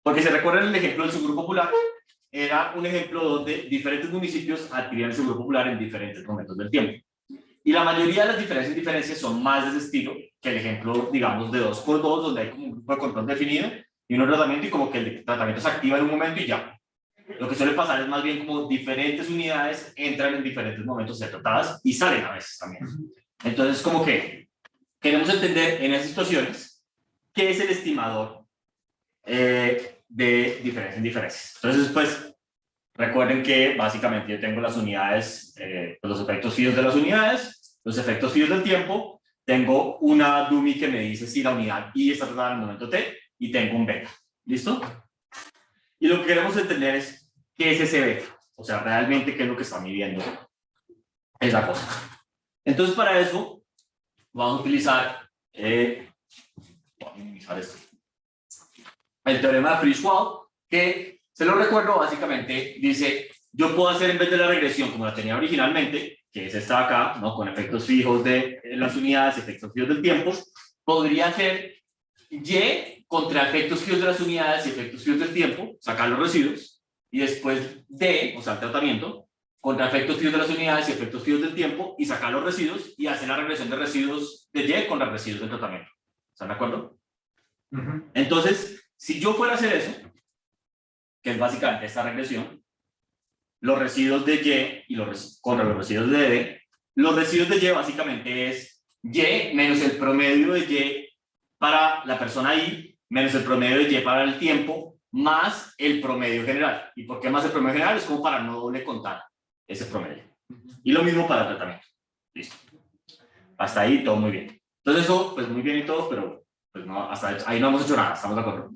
Porque si recuerdan el ejemplo del Seguro Popular, era un ejemplo donde diferentes municipios adquirían el Seguro Popular en diferentes momentos del tiempo. Y la mayoría de las diferencias son más de ese estilo que el ejemplo, digamos, de 2x2, donde hay como un grupo de control definido y un tratamiento, y como que el tratamiento se activa en un momento y ya. Lo que suele pasar es más bien como diferentes unidades entran en diferentes momentos de ser tratadas y salen a veces también. Entonces, como que queremos entender en esas situaciones qué es el estimador de diferencias. Entonces, pues, recuerden que básicamente yo tengo las unidades, los efectos fijos de las unidades, los efectos fijos del tiempo, tengo una dummy que me dice si la unidad I está tratada en el momento T, y tengo un beta. ¿Listo? Y lo que queremos entender es qué es ese beta, o sea, realmente qué es lo que está midiendo esa cosa. Entonces, para eso, vamos a utilizar, voy a minimizar esto, el teorema de Frisch-Wald, que, se lo recuerdo, básicamente dice, yo puedo hacer en vez de la regresión como la tenía originalmente, que es esta de acá, ¿no? Con efectos fijos de las unidades, efectos fijos del tiempo, podría hacer Y contra efectos fijos de las unidades y efectos fijos del tiempo, sacar los residuos, y después D, o sea, el tratamiento, contra efectos fijos de las unidades y efectos fijos del tiempo, y sacar los residuos, y hacer la regresión de residuos de Y contra residuos del tratamiento. ¿Están de acuerdo? Entonces, si yo fuera a hacer eso, que es básicamente esta regresión, los residuos de Y contra los residuos de D, los residuos de Y básicamente es Y menos el promedio de Y para la persona I, menos el promedio de Y para el tiempo, más el promedio general. ¿Y por qué más el promedio general? Es como para no doble contar ese promedio. Y lo mismo para el tratamiento. Listo. Hasta ahí todo muy bien. Entonces eso, pues muy bien y todo, pero pues no, hasta ahí no hemos hecho nada, ¿estamos de acuerdo?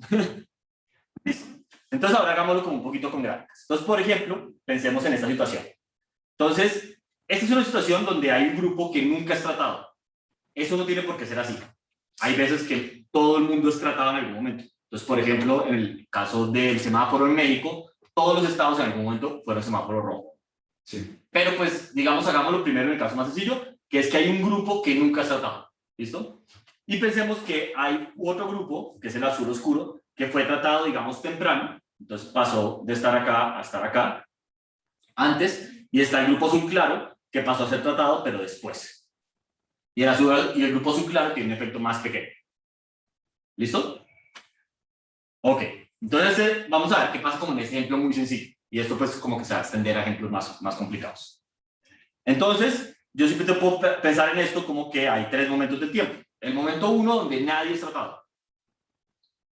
Listo. Entonces ahora hagámoslo como un poquito con gráficas. Entonces, por ejemplo, pensemos en esta situación. Entonces, esta es una situación donde hay un grupo que nunca es tratado. Eso no tiene por qué ser así. Hay veces que todo el mundo es tratado en algún momento. Entonces, por ejemplo, en el caso del semáforo en México, todos los estados en algún momento fueron semáforo rojo. Sí. Pero pues, digamos, hagámoslo primero en el caso más sencillo, que es que hay un grupo que nunca es tratado. ¿Listo? Y pensemos que hay otro grupo, que es el azul oscuro, que fue tratado, digamos, temprano. Entonces pasó de estar acá a estar acá antes, y está el grupo azul claro, que pasó a ser tratado, pero después. Y el grupo azul claro tiene un efecto más pequeño. ¿Listo? Ok, entonces vamos a ver qué pasa como en este ejemplo muy sencillo. Y esto pues como que se va a extender a ejemplos más complicados. Entonces, yo siempre te puedo pensar en esto como que hay 3 momentos del tiempo. El momento 1 donde nadie es tratado.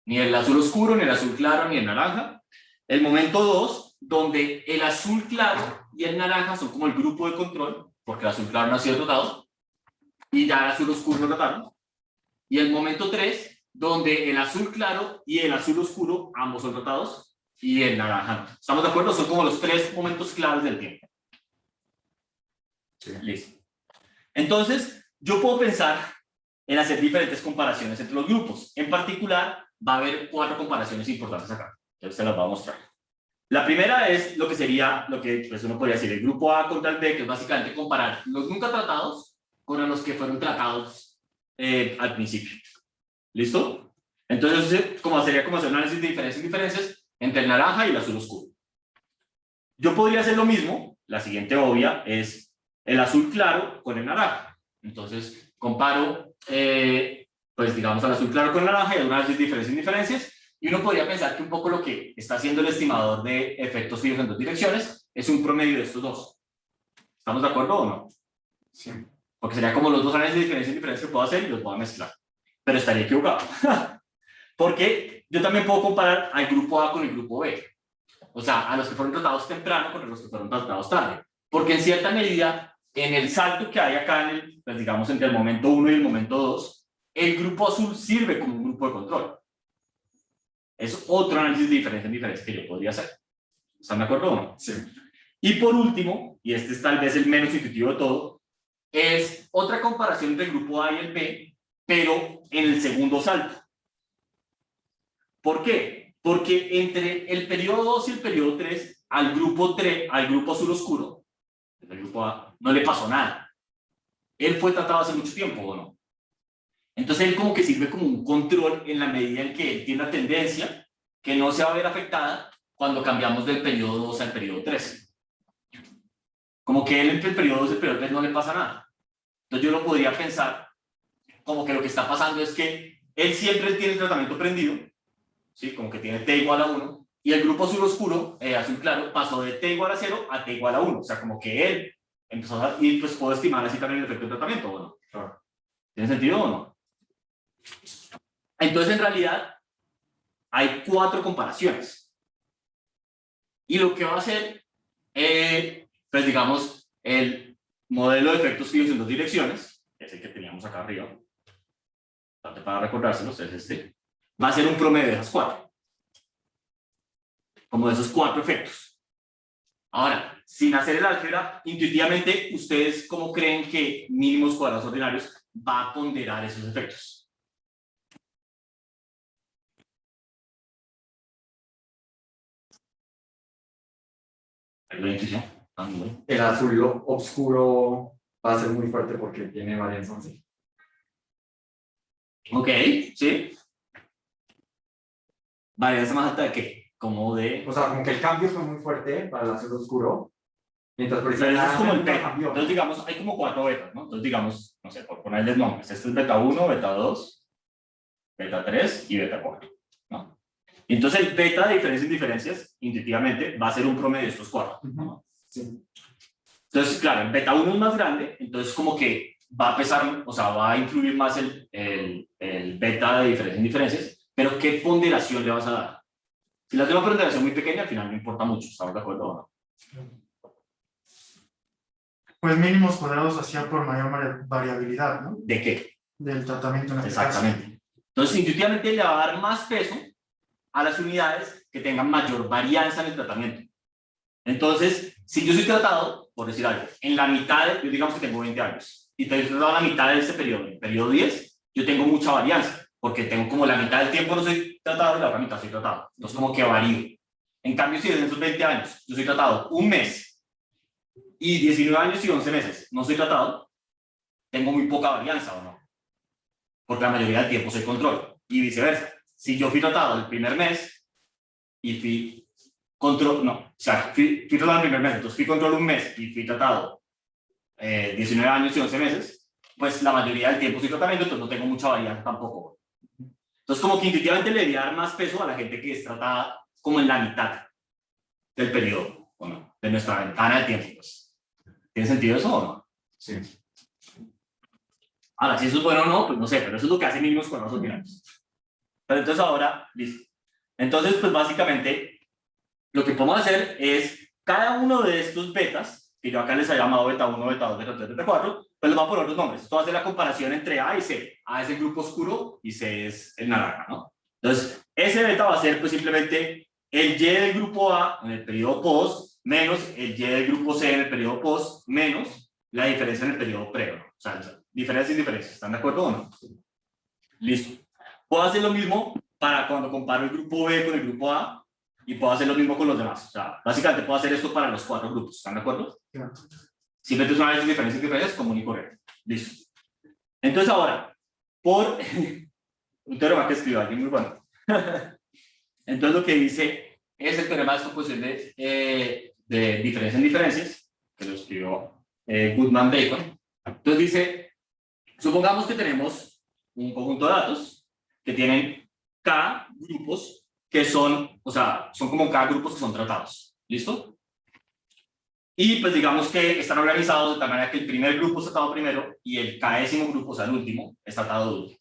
Ni el azul oscuro, ni el azul claro, ni el naranja. El momento 2, donde el azul claro y el naranja son como el grupo de control, porque el azul claro no ha sido tratado, y ya el azul oscuro lo trataron. Y el momento 3, donde el azul claro y el azul oscuro ambos son tratados, y el naranja no. ¿Estamos de acuerdo? Son como los 3 momentos claves del tiempo. Sí. Listo. Entonces, yo puedo pensar en hacer diferentes comparaciones entre los grupos. En particular, va a haber 4 comparaciones importantes acá. Yo se las voy a mostrar. La primera es lo que sería, lo que pues uno podría decir, el grupo A contra el B, que es básicamente comparar los nunca tratados con los que fueron tratados al principio. ¿Listo? Entonces, sería como hacer un análisis de diferencias entre el naranja y el azul oscuro. Yo podría hacer lo mismo, la siguiente obvia es el azul claro con el naranja. Entonces, comparo, pues digamos, al azul claro con el naranja y hago un análisis de diferencias. Y uno podría pensar que un poco lo que está haciendo el estimador de efectos fijos en 2 direcciones es un promedio de estos 2. ¿Estamos de acuerdo o no? Sí. Porque sería como los 2 análisis de diferencias que puedo hacer y los voy a mezclar. Pero estaría equivocado. Porque yo también puedo comparar al grupo A con el grupo B. O sea, a los que fueron tratados temprano con los que fueron tratados tarde. Porque en cierta medida, en el salto que hay acá, pues digamos, entre el momento 1 y el momento 2, el grupo azul sirve como un grupo de control. Es otro análisis de diferencias que yo podría hacer. ¿Están de acuerdo o no? Sí. Y por último, y este es tal vez el menos intuitivo de todo, es otra comparación entre el grupo A y el B, pero en el segundo salto. ¿Por qué? Porque entre el periodo 2 y el periodo 3, al grupo azul oscuro, el grupo A, no le pasó nada. Él fue tratado hace mucho tiempo, ¿o no? Entonces él como que sirve como un control en la medida en que él tiene una tendencia que no se va a ver afectada cuando cambiamos del periodo 2 al periodo 3. Como que él entre el periodo 2 y el periodo 3 no le pasa nada. Entonces yo lo podría pensar como que lo que está pasando es que él siempre tiene el tratamiento prendido, ¿sí? Como que tiene T igual a 1, y el grupo azul oscuro, azul claro, pasó de T igual a 0 a T igual a 1. O sea, como que él empezó a... Y pues puedo estimar así también el efecto del tratamiento, ¿o no? Claro. ¿Tiene sentido o no? Entonces, en realidad, hay 4 comparaciones. Y lo que va a hacer, pues digamos, el modelo de efectos fijos en 2 direcciones, que es el que teníamos acá arriba, para recordárselos, es este, va a ser un promedio de esas 4. Como de esos 4 efectos. Ahora, sin hacer el álgebra, intuitivamente, ¿ustedes cómo creen que mínimos cuadrados ordinarios va a ponderar esos efectos? ¿Hay una intuición? El azul oscuro va a ser muy fuerte porque tiene varianza 11. Ok, sí. ¿Varianza más alta de qué? Como de... O sea, como que el cambio fue muy fuerte para el azul oscuro. Mientras por Pero eso es como el beta. Entonces, digamos, hay como 4 betas, ¿no? Entonces, digamos, no sé, por ponerles nombres. Este es beta 1, beta 2, beta 3 y beta 4, ¿no? Y entonces, el beta de diferencias y diferencias, intuitivamente, va a ser un promedio de estos 4, ¿no? Sí. Entonces, claro, el beta 1 es más grande, entonces como que va a pesar, o sea, va a influir más el beta de diferencias y diferencias, pero ¿qué ponderación le vas a dar? Si la tengo una ponderación muy pequeña, al final no importa mucho, ¿estamos de acuerdo o no? Pues mínimos cuadrados hacía por mayor variabilidad, ¿no? ¿De qué? Del tratamiento en este Exactamente. caso. Entonces, intuitivamente le va a dar más peso a las unidades que tengan mayor varianza en el tratamiento. Entonces, si yo soy tratado, por decir algo, en la mitad, yo digamos que tengo 20 años, y estoy tratado en la mitad de este periodo, en el periodo 10, yo tengo mucha varianza, porque tengo como la mitad del tiempo no soy tratado y la otra mitad soy tratado. Entonces, como que varío. En cambio, si en esos 20 años yo soy tratado un mes y 19 años y 11 meses no soy tratado, tengo muy poca varianza, ¿o no? Porque la mayoría del tiempo soy control. Y viceversa. Si yo fui tratado el primer mes y fui control, no, o sea, fui tratado el primer mes, entonces fui control un mes y fui tratado 19 años y 11 meses, pues la mayoría del tiempo soy tratamiento, entonces no tengo mucha varianza tampoco. Entonces, como que intuitivamente le debería dar más peso a la gente que es tratada como en la mitad del periodo, ¿o no? De nuestra ventana de tiempo, pues. ¿Tiene sentido eso o no? Sí. Ahora, si eso es bueno o no, pues no sé, pero eso es lo que hace mínimos cuadrados ordinarios. Pero entonces ahora, listo. Entonces, pues básicamente, lo que podemos hacer es, cada uno de estos betas, que yo acá les he llamado beta 1, beta 2, beta 3, beta 4, pues les voy a poner otros nombres. Esto va a ser la comparación entre A y C. A es el grupo oscuro y C es el naranja, ¿no? Entonces, ese beta va a ser pues simplemente el Y del grupo A en el periodo post, menos el Y del grupo C en el periodo post, menos la diferencia en el periodo pre, ¿no? O sea, diferencias y diferencias. ¿Están de acuerdo o no? Listo. Puedo hacer lo mismo para cuando comparo el grupo B con el grupo A y puedo hacer lo mismo con los demás. O sea, básicamente puedo hacer esto para los 4 grupos. ¿Están de acuerdo? Sí. Simplemente es una vez diferencias y diferencias, común y correcto. Listo. Entonces ahora, por un teorema que escribió alguien muy bueno. Entonces lo que dice es el teorema de descomposición de diferencias en diferencias, que lo escribió Goodman-Bacon. Entonces dice, supongamos que tenemos un conjunto de datos que tienen K grupos que son, o sea, son como K grupos que son tratados. ¿Listo? Y pues digamos que están organizados de tal manera que el primer grupo es tratado primero y el K-º grupo, o sea, el último, es tratado de último.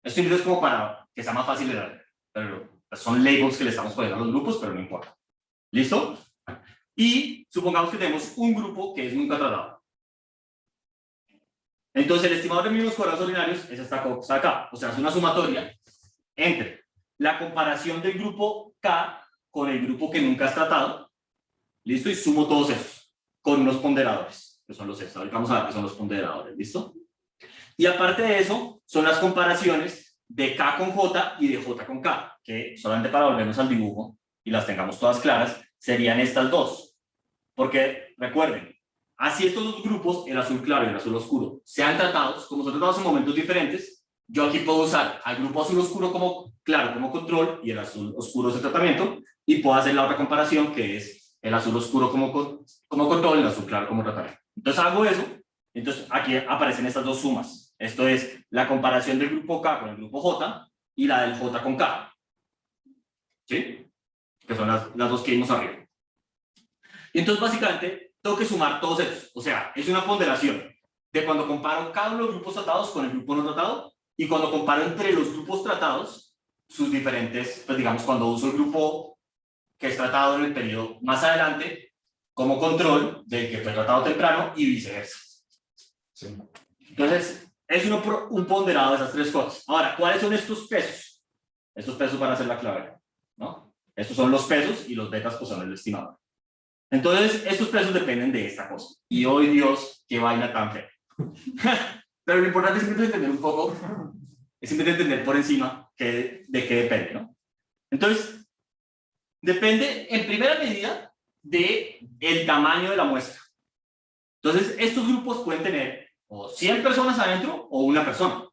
Esto es como para que sea más fácil de ver, pero son labels que le estamos poniendo a los grupos, pero no importa. ¿Listo? Y supongamos que tenemos un grupo que es nunca tratado. Entonces el estimador de mínimos cuadrados ordinarios es esta cosa acá, o sea, es una sumatoria entre la comparación del grupo K con el grupo que nunca es tratado. ¿Listo? Y sumo todos esos con unos ponderadores, que son los estos. Ahorita vamos a ver qué son los ponderadores. ¿Listo? Y aparte de eso, son las comparaciones de K con J y de J con K, que solamente para volvernos al dibujo y las tengamos todas claras, serían estas dos. Porque, recuerden, así estos dos grupos, el azul claro y el azul oscuro, sean tratados, como son tratados en momentos diferentes, yo aquí puedo usar al grupo azul oscuro como claro, como control, y el azul oscuro es el tratamiento, y puedo hacer la otra comparación que es el azul oscuro como control y el azul claro como tratamiento. Entonces hago eso, entonces aquí aparecen estas dos sumas. Esto es la comparación del grupo K con el grupo J y la del J con K. ¿Sí? Que son las dos que vimos arriba. Y entonces básicamente tengo que sumar todos esos. O sea, es una ponderación de cuando comparo cada uno de los grupos tratados con el grupo no tratado y cuando comparo entre los grupos tratados sus diferentes, pues digamos, cuando uso el grupo que es tratado en el periodo más adelante como control del que fue tratado temprano y viceversa. Sí. Entonces, es un ponderado de esas tres cosas. Ahora, ¿cuáles son estos pesos? Estos pesos van a ser la clave, ¿no? Estos son los pesos y los betas pues son el estimador. Entonces, estos pesos dependen de esta cosa. Y hoy Dios, qué vaina tan fea. Pero lo importante es siempre entender un poco, es siempre entender por encima de qué depende, ¿no? Entonces, depende en primera medida del tamaño de la muestra. Entonces, estos grupos pueden tener o 100 personas adentro o una persona.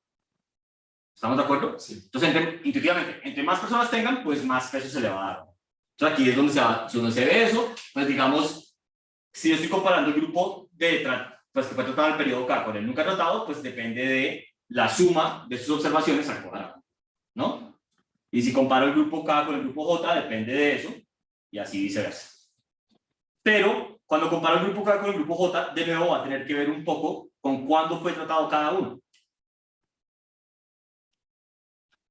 ¿Estamos de acuerdo? Sí. Entonces, intuitivamente, entre más personas tengan, pues más peso se le va a dar. Entonces, aquí es donde se ve eso. Pues digamos, si yo estoy comparando el grupo pues, que fue tratado en el periodo K con el nunca tratado, pues depende de la suma de sus observaciones al cuadrado, ¿no? Y si comparo el grupo K con el grupo J, depende de eso, y así viceversa. Pero cuando comparo el grupo K con el grupo J, de nuevo va a tener que ver un poco con cuándo fue tratado cada uno.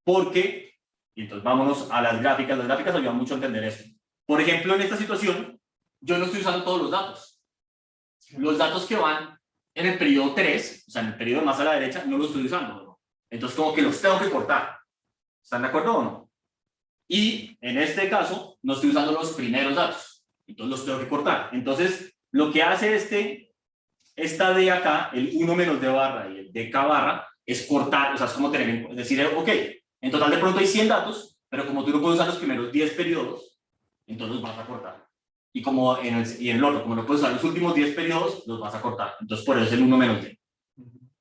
Porque, y entonces vámonos a las gráficas ayudan mucho a entender esto. Por ejemplo, en esta situación, yo no estoy usando todos los datos. Los datos que van en el periodo 3, o sea, en el periodo más a la derecha, no los estoy usando, ¿no? Entonces como que los tengo que cortar. ¿Están de acuerdo o no? Y en este caso, no estoy usando los primeros datos. Entonces los tengo que cortar. Entonces, lo que hace esta D acá, el 1 menos D barra y el DK barra, es cortar, o sea, es como tener, es decir, ok, en total de pronto hay 100 datos, pero como tú no puedes usar los primeros 10 periodos, entonces los vas a cortar. Y como en el otro, como no puedes usar los últimos 10 periodos, los vas a cortar. Entonces por eso es el 1 menos D.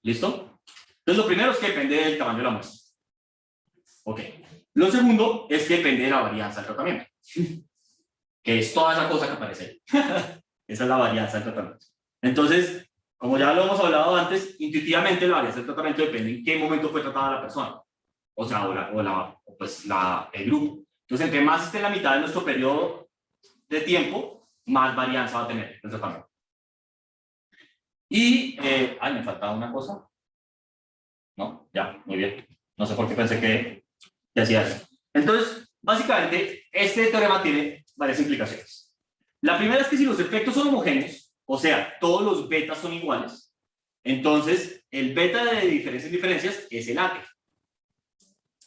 ¿Listo? Entonces lo primero es que depende del tamaño de la muestra. Ok. Lo segundo es que depende de la varianza del tratamiento. Que es toda esa cosa que aparece ahí. Esa es la varianza del tratamiento. Entonces, como ya lo hemos hablado antes, intuitivamente la varianza del tratamiento depende en qué momento fue tratada la persona. O sea, el grupo. Entonces, entre más esté en la mitad de nuestro periodo de tiempo, más varianza va a tener el tratamiento. Y, me faltaba una cosa. No, ya, muy bien. No sé por qué pensé que hacía eso. Entonces, básicamente, este teorema tiene varias implicaciones. La primera es que si los efectos son homogéneos, o sea, todos los betas son iguales, entonces el beta de diferencias en diferencias es el AT.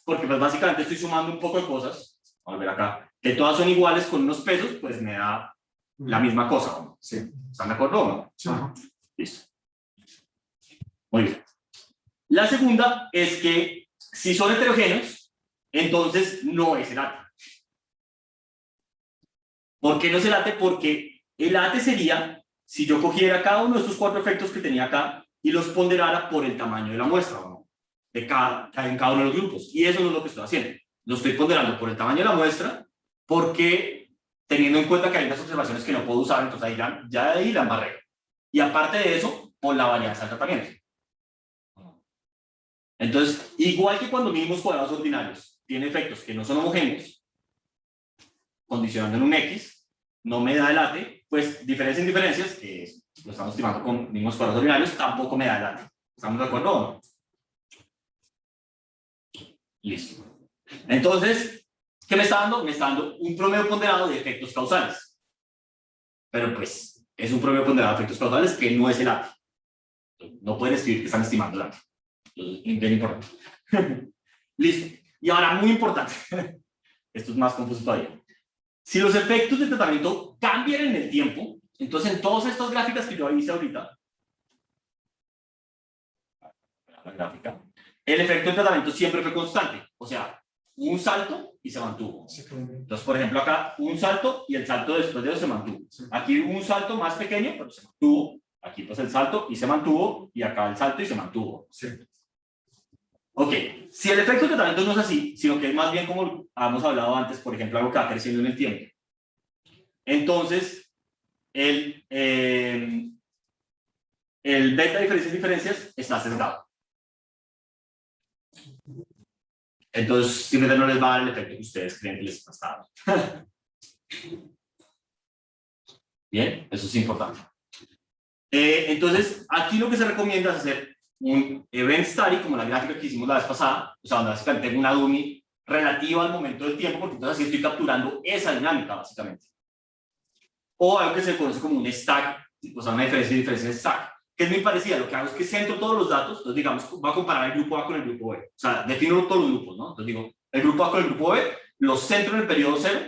Porque pues básicamente estoy sumando un poco de cosas, vamos a ver acá, que todas son iguales con unos pesos, pues me da la misma cosa, ¿no? Sí. ¿Están de acuerdo o no? Sí. Listo. Muy bien. La segunda es que si son heterogéneos, entonces no es el AT. ¿Por qué no es el AT? Porque el AT sería si yo cogiera cada uno de estos 4 efectos que tenía acá y los ponderara por el tamaño de la muestra, ¿no? En cada uno de los grupos. Y eso no es lo que estoy haciendo. Lo estoy ponderando por el tamaño de la muestra porque teniendo en cuenta que hay unas observaciones que no puedo usar, entonces ahí ya de ahí la embarré. Y aparte de eso, por la varianza del tratamiento. Entonces, igual que cuando mínimos cuadrados ordinarios tiene efectos que no son homogéneos, condicionando en un X, no me da el AT, pues diferencias en diferencias, que lo estamos estimando con mínimos cuadrados ordinarios, tampoco me da el AT. ¿Estamos de acuerdo o no? Listo. Entonces, ¿qué me está dando? Me está dando un promedio ponderado de efectos causales. Pero pues, es un promedio ponderado de efectos causales que no es el AT. No pueden escribir que están estimando el AT. Bien importante. Listo. Y ahora, muy importante. Esto es más confuso todavía. Si los efectos del tratamiento cambian en el tiempo, entonces en todas estas gráficas que yo hice ahorita, la gráfica, el efecto del tratamiento siempre fue constante. O sea, un salto y se mantuvo. Entonces, por ejemplo, acá un salto y el salto después de eso se mantuvo. Aquí un salto más pequeño, pero se mantuvo. Aquí pues el salto y se mantuvo, y acá el salto y se mantuvo. Sí. Ok, si el efecto de tratamiento no es así, sino que es más bien como hemos hablado antes, por ejemplo, algo que va creciendo en el tiempo, entonces el beta diferencias está sesgado. Entonces, simplemente no les va a dar el efecto que ustedes creen que les está dando. Bien, eso es importante. Entonces, aquí lo que se recomienda es hacer un event study, como la gráfica que hicimos la vez pasada, o sea, donde básicamente tengo una dummy relativa al momento del tiempo, porque entonces así estoy capturando esa dinámica, básicamente. O algo que se conoce como un stack, o sea, una diferencia de stack, que es muy parecida. Lo que hago es que centro todos los datos, entonces digamos, voy a comparar el grupo A con el grupo B. O sea, defino todos los grupos, ¿no? Entonces digo, el grupo A con el grupo B, los centro en el periodo 0.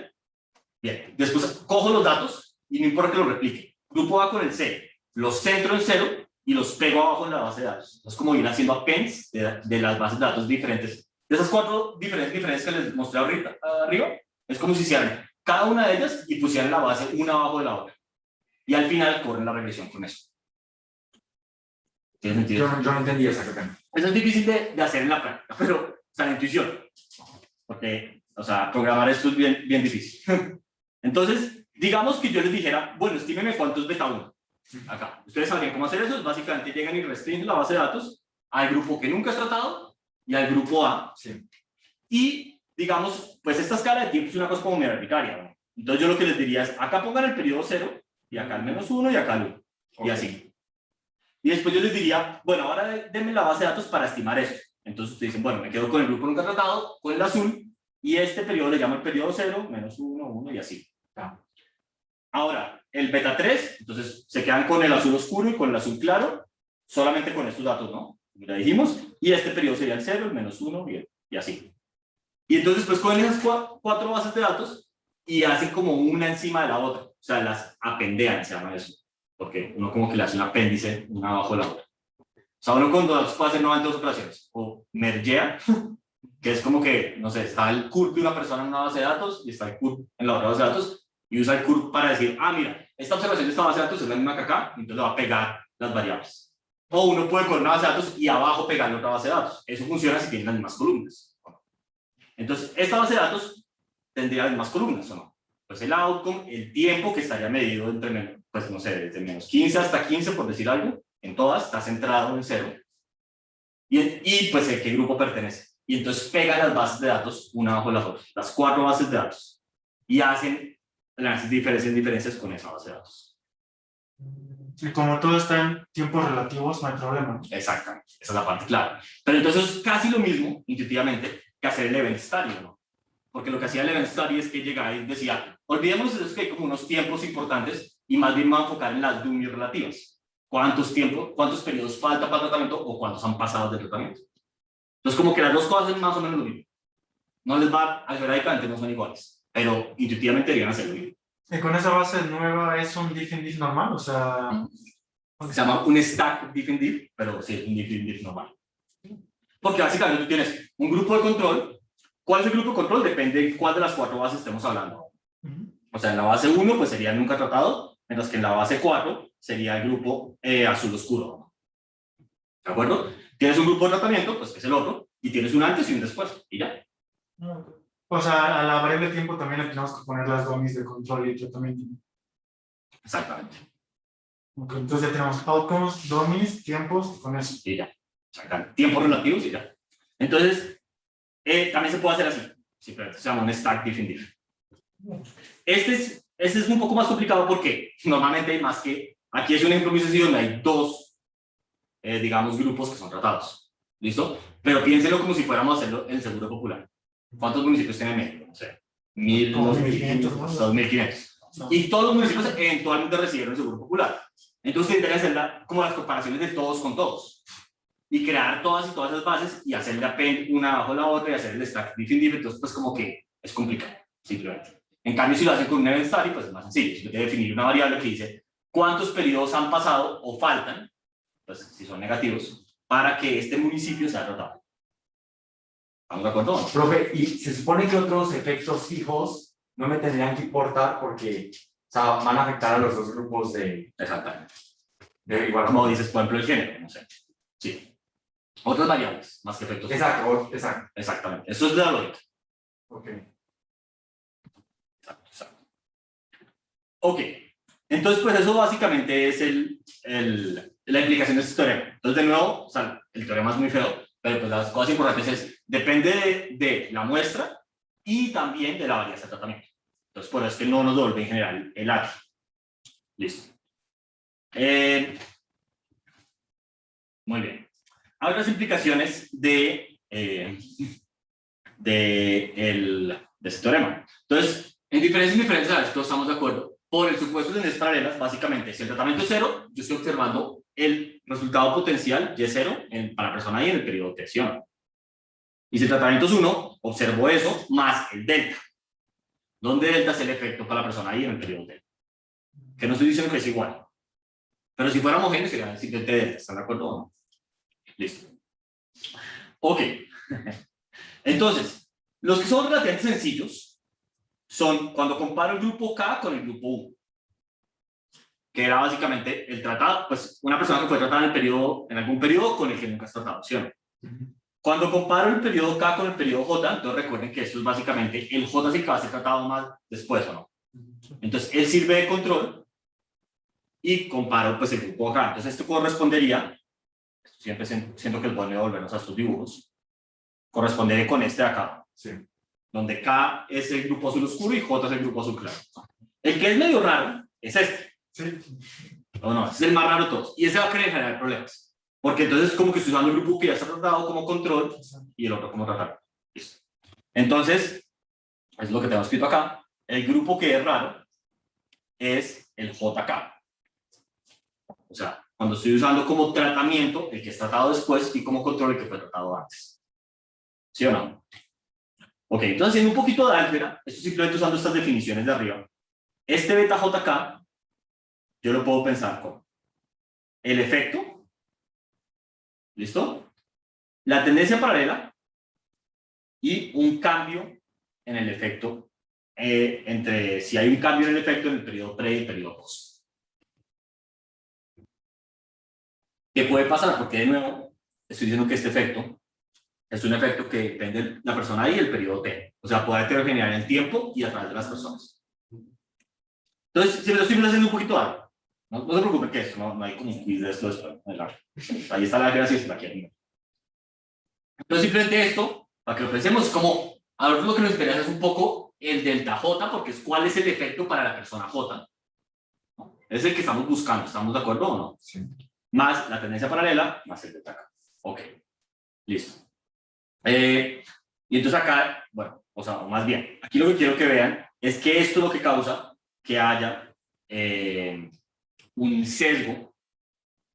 Bien, después cojo los datos y no importa que los replique. Grupo A con el C, los centro en 0 y los pego abajo en la base de datos. Es como ir haciendo appends de las bases de datos diferentes. De esas 4 diferencias que les mostré arriba, es como si hicieran cada una de ellas y pusieran la base una abajo de la otra. Y al final corren la regresión con eso. ¿Tiene sentido? Yo no entendí esa que tengo. Eso es difícil de hacer en la práctica, pero, o sea, la intuición. Porque, o sea, programar esto es bien difícil. Entonces, digamos que yo les dijera, bueno, estímeme cuánto es beta 1. Acá. Ustedes sabrían cómo hacer eso. Básicamente llegan y restringen la base de datos al grupo que nunca has tratado y al grupo A. Sí. Y, digamos, pues esta escala de tiempo es una cosa como medio arbitraria, ¿no? Entonces yo lo que les diría es, acá pongan el periodo 0, y acá el -1 y acá el 1. Okay. Y así. Y después yo les diría, bueno, ahora denme la base de datos para estimar esto. Entonces ustedes dicen, bueno, me quedo con el grupo nunca tratado, con el azul, y este periodo le llamo el periodo 0, -1, 1 y así. Ahora, el beta 3, entonces se quedan con el azul oscuro y con el azul claro, solamente con estos datos, ¿no? Ya dijimos, y este periodo sería el 0, el -1 y así. Y entonces pues cogen esas 4 bases de datos y hacen como una encima de la otra, o sea, las apendean, se llama eso, porque uno como que le hace un apéndice una abajo de la otra. O sea, uno con datos puede hacer normalmente 2 operaciones, o mergea, que es como que, no sé, está el CURP de una persona en una base de datos y está el CURP en la otra base de datos, y usa el CURP para decir, ah, mira, esta observación de esta base de datos es la misma que acá, entonces le va a pegar las variables. O uno puede coger una base de datos y abajo pegarle otra base de datos. Eso funciona si tienen las mismas columnas. Entonces, esta base de datos tendría las mismas columnas, ¿o no? Pues el outcome, el tiempo que estaría medido entre, pues no sé, desde -15 hasta 15, por decir algo, en todas, está centrado en 0. Y pues el qué grupo pertenece. Y entonces pegan las bases de datos una bajo las otras, las 4 bases de datos, y hacen las diferencias con esa base de datos. Y como todo está en tiempos relativos, no hay problema. Exactamente, esa es la parte clave. Pero entonces es casi lo mismo, intuitivamente, que hacer el event study, ¿no? Porque lo que hacía el event study es que llegaba y decía, olvidemos de eso, que hay como unos tiempos importantes y más bien me voy a enfocar en las dummies relativas. ¿Cuántos periodos falta para el tratamiento o cuántos han pasado del tratamiento? Entonces, como que las dos cosas es más o menos lo mismo. No les va, algebraicamente no son iguales, pero intuitivamente deberían hacer lo mismo. Y con esa base nueva es un diff normal, o sea... Se llama un stack diff, pero sí, es un diff normal. Porque básicamente tú tienes un grupo de control. ¿Cuál es el grupo de control? Depende de cuál de las 4 bases estemos hablando. O sea, en la base 1 pues sería el nunca tratado, mientras que en la base 4 sería el grupo azul oscuro. ¿De acuerdo? Tienes un grupo de tratamiento, pues que es el otro, y tienes un antes y un después, y ya. O sea, a la variable tiempo también le tenemos que poner las dummies de control y tratamiento. Exactamente. Okay, entonces ya tenemos outcomes, dummies, tiempos, con eso. Y ya. Exactamente. Tiempos relativos y ya. Entonces, también se puede hacer así. Simplemente se llama un stack diff. Este es un poco más complicado porque normalmente hay más que... Aquí es un ejemplo muy sencillo donde hay 2, digamos, grupos que son tratados. ¿Listo? Pero piénsenlo como si fuéramos a hacerlo en el Seguro Popular. ¿Cuántos municipios tiene México? No sé. 1.000, 2.500, 2.500. Y todos los municipios eventualmente recibieron el Seguro Popular. Entonces tendrían que hacer como las comparaciones de todos con todos. Y crear todas esas bases y hacerle append una bajo la otra y hacer el stack diff. Entonces, pues como que es complicado, simplemente. En cambio, si lo hacen con un event study, pues es más sencillo. Si hay que definir una variable que dice cuántos periodos han pasado o faltan, pues si son negativos, para que este municipio sea tratado. ¿Estamos de acuerdo? ¿No? Profe, y se supone que otros efectos fijos no me tendrían que importar porque, o sea, van a afectar a los dos grupos de... Exactamente. De igual como dices, por ejemplo, el género, no sé. Sí. Otras variables, más que efectos fijos. Exacto. Exactamente. Eso es de la lógica. Ok. Exacto. Ok. Entonces, pues eso básicamente es la implicación de este teorema. Entonces, de nuevo, o sea, el teorema es muy feo, pero pues las cosas importantes es, depende de la muestra y también de la varianza de tratamiento. Entonces, por eso es que no nos devuelve en general el ATI. Listo. Muy bien. Hay otras implicaciones de este teorema. Entonces, en diferencias a esto estamos de acuerdo. Por el supuesto de tendencias paralelas, básicamente, si el tratamiento es 0, yo estoy observando el resultado potencial Y0 para la persona Y en el periodo T, ¿sí o no? Y si el tratamiento es 1, observo eso más el delta, donde delta es el efecto para la persona Y en el periodo T. Que no estoy diciendo que es igual. Pero si fuera homogéneo, sería simplemente delta. ¿Están de acuerdo o no? Listo. Ok. Entonces, los que son relativamente sencillos son cuando comparo el grupo K con el grupo U, que era básicamente el tratado, pues una persona que fue tratada en algún periodo con el que nunca has tratado, ¿sí o no? Cuando comparo el periodo K con el periodo J, entonces recuerden que esto es básicamente el J es el que va a ser tratado más después, ¿o no? Entonces, él sirve de control y comparo pues el grupo K. Entonces, esto correspondería, siempre siento que es bueno volvernos a estos dibujos, correspondería con este de acá, Sí. donde K es el grupo azul oscuro y J es el grupo azul claro. El que es medio raro es este. Sí. No, es el más raro de todos. Y ese va a querer generar problemas. Porque entonces es como que estoy usando el grupo que ya está tratado como control y el otro como tratado. Listo. Entonces, es lo que tengo escrito acá. El grupo que es raro es el JK. O sea, cuando estoy usando como tratamiento el que es tratado después y como control el que fue tratado antes. ¿Sí o no? Ok, entonces haciendo un poquito de álgebra, esto simplemente usando estas definiciones de arriba. Este beta JK, yo lo puedo pensar como el efecto, ¿listo? La tendencia paralela y un cambio en el efecto, entre si hay un cambio en el efecto en el periodo pre y el periodo post. ¿Qué puede pasar? Porque de nuevo, estoy diciendo que este efecto es un efecto que depende de la persona y el periodo T. O sea, puede heterogenear en el tiempo y a través de las personas. Entonces, si me lo estoy haciendo un poquito algo, no se preocupen que esto, no hay como un quiz de esto. Ahí está la gracia, si la quieren. Entonces, simplemente esto, para que lo pensemos, como ahora lo que nos interesa es un poco el delta J, porque es cuál es el efecto para la persona J. ¿No? Es el que estamos buscando, ¿estamos de acuerdo o no? Sí. Más la tendencia paralela, más el delta K. Ok, listo. Y entonces acá, bueno, o sea, más bien, aquí lo que quiero que vean es que esto es lo que causa que haya un sesgo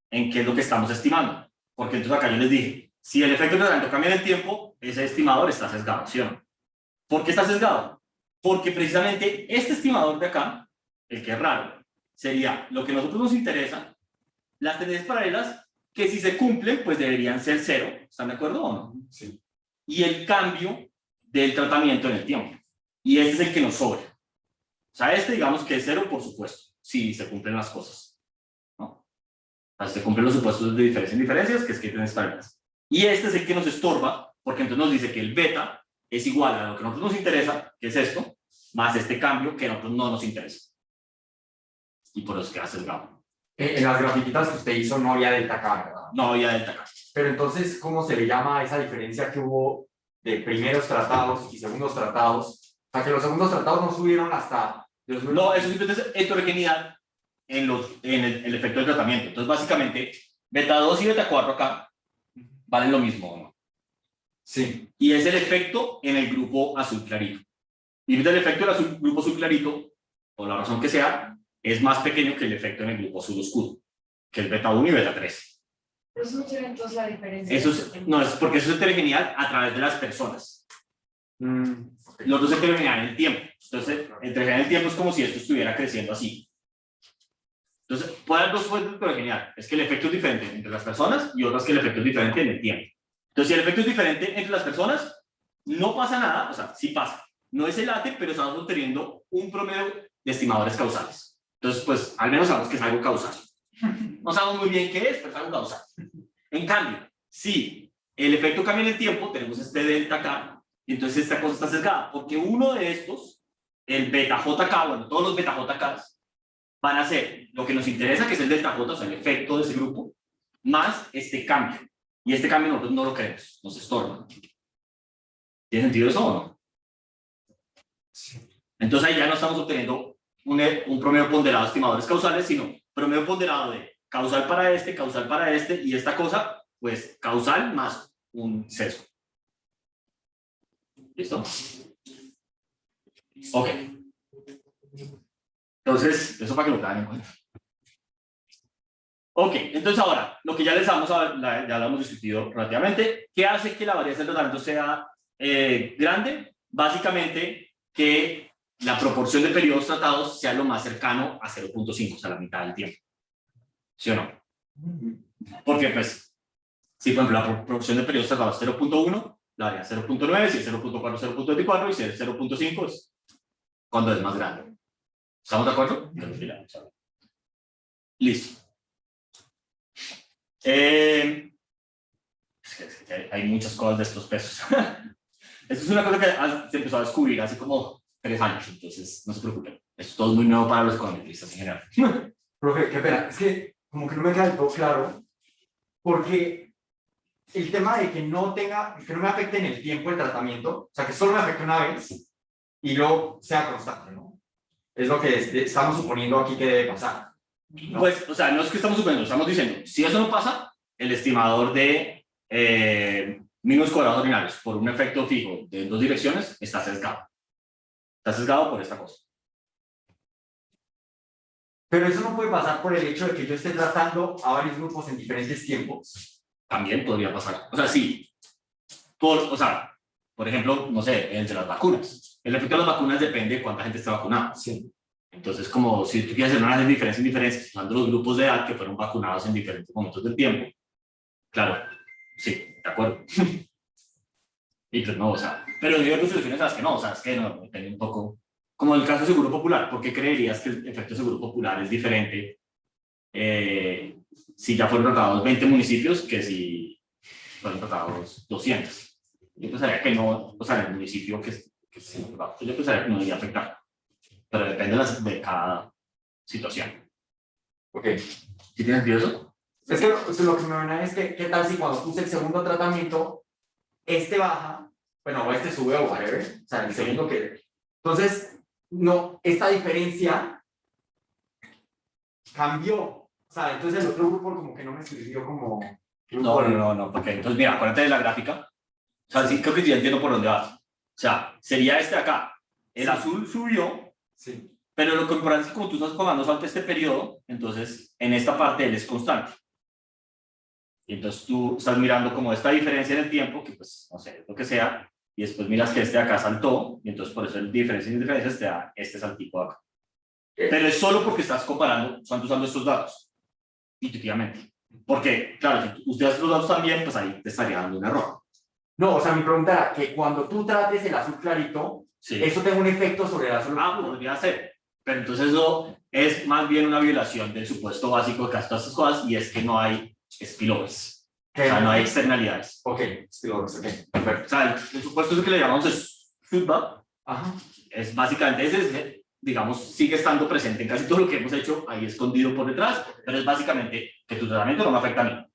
en qué es lo que estamos estimando. Porque entonces acá yo les dije, si el efecto de tratamiento cambia en el tiempo, ese estimador está sesgado, ¿sí o no? ¿Por qué está sesgado? Porque precisamente este estimador de acá, el que es raro, sería lo que a nosotros nos interesa, las tendencias paralelas, que si se cumplen, pues deberían ser 0, ¿están de acuerdo o no? Sí. Y el cambio del tratamiento en el tiempo. Y este es el que nos sobra. O sea, este digamos que es 0, por supuesto, si se cumplen las cosas, ¿no? O sea, se cumplen los supuestos de diferencia en diferencias, que es que hay tendencias paralelas. Y este es el que nos estorba, porque entonces nos dice que el beta es igual a lo que a nosotros nos interesa, que es esto, más este cambio que a nosotros no nos interesa. Y por eso queda sesgado. En las grafiquitas que usted hizo no había delta K, ¿verdad? No había delta K. Pero entonces, ¿cómo se le llama a esa diferencia que hubo de primeros tratados y segundos tratados? O sea, que los segundos tratados no subieron hasta... No, eso simplemente es heterogeneidad en el efecto del tratamiento. Entonces, básicamente, beta 2 y beta 4 acá valen lo mismo, ¿no? Sí. Y es el efecto en el grupo azul clarito. Y el efecto del grupo azul clarito, por la razón que sea, es más pequeño que el efecto en el grupo azul oscuro, que el beta 1 y beta 3. Eso no tiene entonces la diferencia. Eso no, es porque eso es heterogeneidad a través de las personas. Okay. Los dos se heterogenean en el tiempo. Entonces, heterogeneidad en el tiempo es como si esto estuviera creciendo así. Entonces, puede haber dos fuentes de heterogeneidad. Es que el efecto es diferente entre las personas y otras que el efecto es diferente en el tiempo. Entonces, si el efecto es diferente entre las personas, no pasa nada, o sea, sí pasa. No es el ATE, pero estamos obteniendo un promedio de estimadores causales. Entonces, pues, al menos sabemos que es algo causal. No sabemos muy bien qué es, pero es algo causal. En cambio, si el efecto cambia en el tiempo, tenemos este delta acá, y entonces esta cosa está sesgada, porque uno de estos, el beta JK, bueno, todos los beta JKs, van a ser lo que nos interesa, que es el delta J, o sea, el efecto de ese grupo, más este cambio. Y este cambio nosotros no lo queremos, nos estorba. ¿Tiene sentido eso o no? Entonces ahí ya no estamos obteniendo un promedio ponderado de estimadores causales, sino promedio ponderado de causal para este, y esta cosa, pues causal más un sesgo. ¿Listo? Ok. Entonces, eso para que lo tengan en cuenta. Ok, entonces ahora, lo que ya les vamos a ver, ya lo hemos discutido relativamente, ¿qué hace que la varianza del tratamiento sea grande? Básicamente, que la proporción de periodos tratados sea lo más cercano a 0.5, o sea, la mitad del tiempo. ¿Sí o no? Porque, pues, si por ejemplo la proporción de periodos tratados es 0.1, la varianza es 0.9, si es 0.4, 0.24, y si es 0.5 es cuando es más grande. ¿Estamos de acuerdo? Listo. Es que hay muchas cosas de estos pesos. Esto es una cosa que se empezó a descubrir hace como 3 años, entonces no se preocupen. Esto todo es muy nuevo para los econometristas en general. Profe, qué pena, es que como que no me queda del todo claro, porque el tema de que no me afecte en el tiempo el tratamiento, o sea, que solo me afecte una vez y luego sea constante, ¿no? Es lo que estamos suponiendo aquí que debe pasar, ¿no? Pues, o sea, no es que estamos suponiendo, estamos diciendo, si eso no pasa, el estimador de mínimos cuadrados ordinarios por un efecto fijo de 2 direcciones está sesgado. Está sesgado por esta cosa. Pero eso no puede pasar por el hecho de que yo esté tratando a varios grupos en diferentes tiempos. También podría pasar. O sea, sí. Por ejemplo, no sé, el de las vacunas. El efecto de las vacunas depende de cuánta gente está vacunada. Sí. Entonces, como si tú quieres hacer una diferencia en diferencias, usando los grupos de edad que fueron vacunados en diferentes momentos del tiempo. Claro, sí, de acuerdo. Y pues no, o sea, pero hay otras soluciones a las que no, o sea, es que no, depende un poco. Como el caso de Seguro Popular, ¿por qué creerías que el efecto de Seguro Popular es diferente si ya fueron tratados 20 municipios que si fueron tratados 200? Yo pensaría que no, o sea, en el municipio que se tratado, yo pensaría que no debería afectar, pero depende de cada situación. Ok. ¿Sí tiene sentido eso? Es que lo que me viene es que, ¿qué tal si cuando puse el segundo tratamiento, este baja, bueno, o este sube o whatever, o sea, el segundo que... Entonces, no, esta diferencia cambió, o sea, entonces el otro grupo como que no me sirvió como... No, porque entonces mira, acuérdate de la gráfica, o sea, sí, creo que ya entiendo por dónde vas. O sea, sería este de acá, el Sí. azul subió, Sí. pero lo que importante es que como tú estás pagando falta este periodo, entonces en esta parte él es constante. Y entonces tú estás mirando como esta diferencia en el tiempo, que pues, no sé, lo que sea, y después miras que este de acá saltó, y entonces por eso el diferencia en diferencias te da este saltico acá. Pero es solo porque estás comparando, estás usando estos datos, intuitivamente. Porque, claro, si usted hace los datos también, pues ahí te estaría dando un error. No, o sea, mi pregunta era que cuando tú trates el azul clarito, Sí. eso tenga un efecto sobre el azul oscuro. Podría ser. Pero entonces eso es más bien una violación del supuesto básico de casi todas estas cosas, y es que no hay spillovers. O sea, no hay externalidades. Ok, spillovers, ok, perfecto. O sea, el supuesto es que le llamamos feedback. Ajá. Es básicamente ese, digamos, sigue estando presente en casi todo lo que hemos hecho, ahí escondido por detrás, pero es básicamente que tu tratamiento no me afecta a mí.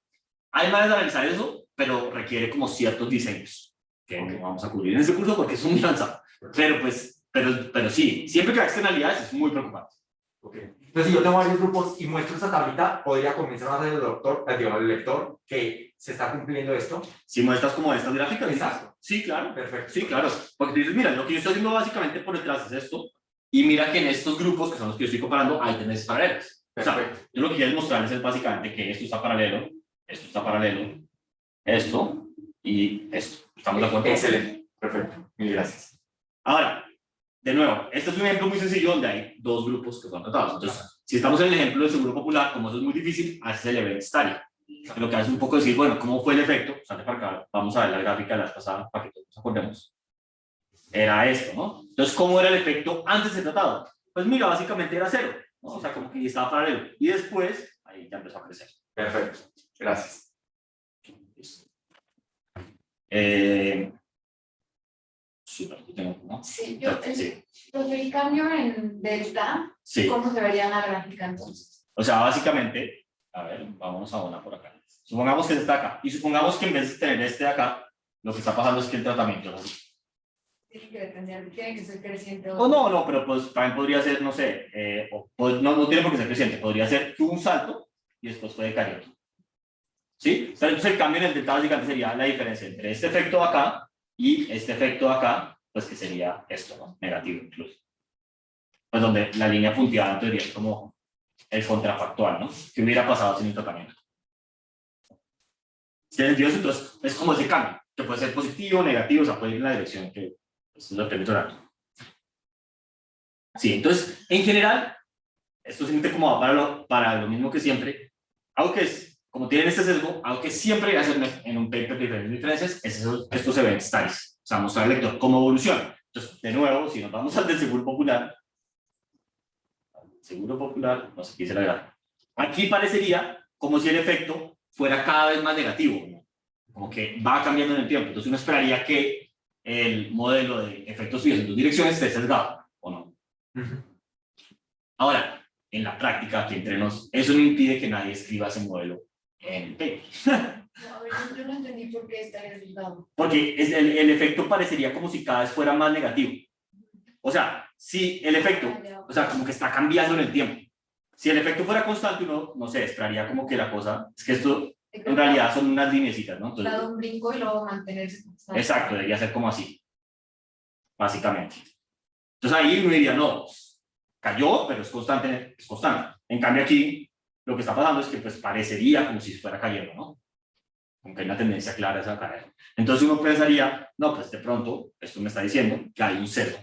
Hay maneras de analizar eso, pero requiere como ciertos diseños, que no vamos a cubrir en este curso porque es un lanzado. Pero pues, pero sí, siempre que hay externalidades es muy preocupante. Okay. Entonces, si yo tengo varios grupos y muestro esa tablita, podría comenzar a hacer el lector que se está cumpliendo esto. Si muestras como estas gráficas. Exacto. Sí, claro. Perfecto. Sí, claro. Porque tú dices, mira, lo que yo estoy haciendo básicamente por detrás es esto, y mira que en estos grupos, que son los que yo estoy comparando, hay tendencias paralelas. Perfecto. O sea, yo lo que quiero mostrarles es básicamente que esto está paralelo, esto y esto. ¿Estamos de acuerdo? Excelente. Perfecto. Mil gracias. Ahora, de nuevo, este es un ejemplo muy sencillo donde hay 2 grupos que son tratados. Entonces, si estamos en el ejemplo del Seguro Popular, como eso es muy difícil, haces el event study. Lo que hace un poco decir, bueno, ¿cómo fue el efecto? Sale para acá, vamos a ver la gráfica de la vez pasada para que todos nos acordemos. Era esto, ¿no? Entonces, ¿cómo era el efecto antes del tratado? Pues mira, básicamente era 0, ¿no? O sea, como que estaba paralelo. Y después, ahí ya empezó a crecer. Perfecto. Gracias. Listo. Sí, pero yo tengo, ¿no? Sí, yo Sí, el cambio en delta, sí. ¿cómo se vería en la gráfica entonces? O sea, básicamente, a ver, vamos a una por acá. Supongamos que este está acá, y supongamos que en vez de tener este de acá, lo que está pasando es que el tratamiento es así. Tiene que ser creciente. O no, pero pues también podría ser, no sé, no tiene por qué ser creciente, podría ser que hubo un salto y después fue decayendo. ¿Sí? Pero entonces el cambio en el delta básicamente sería la diferencia entre este efecto de acá y este efecto de acá, pues que sería esto, ¿no? Negativo incluso. Pues donde la línea punteada en teoría es como el contrafactual, ¿no? ¿Qué hubiera pasado sin el tratamiento? ¿Tiene sentido eso? Entonces es como ese cambio, que puede ser positivo o negativo, o sea, puede ir en la dirección que es lo que estoy. Sí, entonces, en general, esto siempre como va para lo mismo que siempre, algo que es, como tienen este sesgo, algo que siempre hay que hacer en un paper de diferentes diferencias, es eso, estos event studies, o sea, mostrar al lector cómo evoluciona. Entonces, de nuevo, si nos vamos al del Seguro Popular, no sé qué dice la verdad, aquí parecería como si el efecto fuera cada vez más negativo, ¿no? Como que va cambiando en el tiempo, entonces uno esperaría que el modelo de efectos fijos en dos direcciones esté sesgado, ¿o no? Ahora, en la práctica, aquí entre nos, eso no impide que nadie escriba ese modelo en el paper. No, a ver, yo no entendí por qué está el resultado. Porque el efecto parecería como si cada vez fuera más negativo. O sea, si el efecto, o sea, como que está cambiando en el tiempo. Si el efecto fuera constante, uno, no sé, esperaría como que la cosa, es que esto en realidad son unas lineecitas, ¿no? Entonces, dado un brinco y luego mantenerse constante. exacto, debería ser como así, básicamente. Entonces ahí uno diría, no, cayó, pero es constante, es constante. En cambio aquí, lo que está pasando es que pues parecería como si fuera cayendo, ¿no? Aunque hay una tendencia clara a esa caer. Entonces uno pensaría, no, pues de pronto, esto me está diciendo que hay un sesgo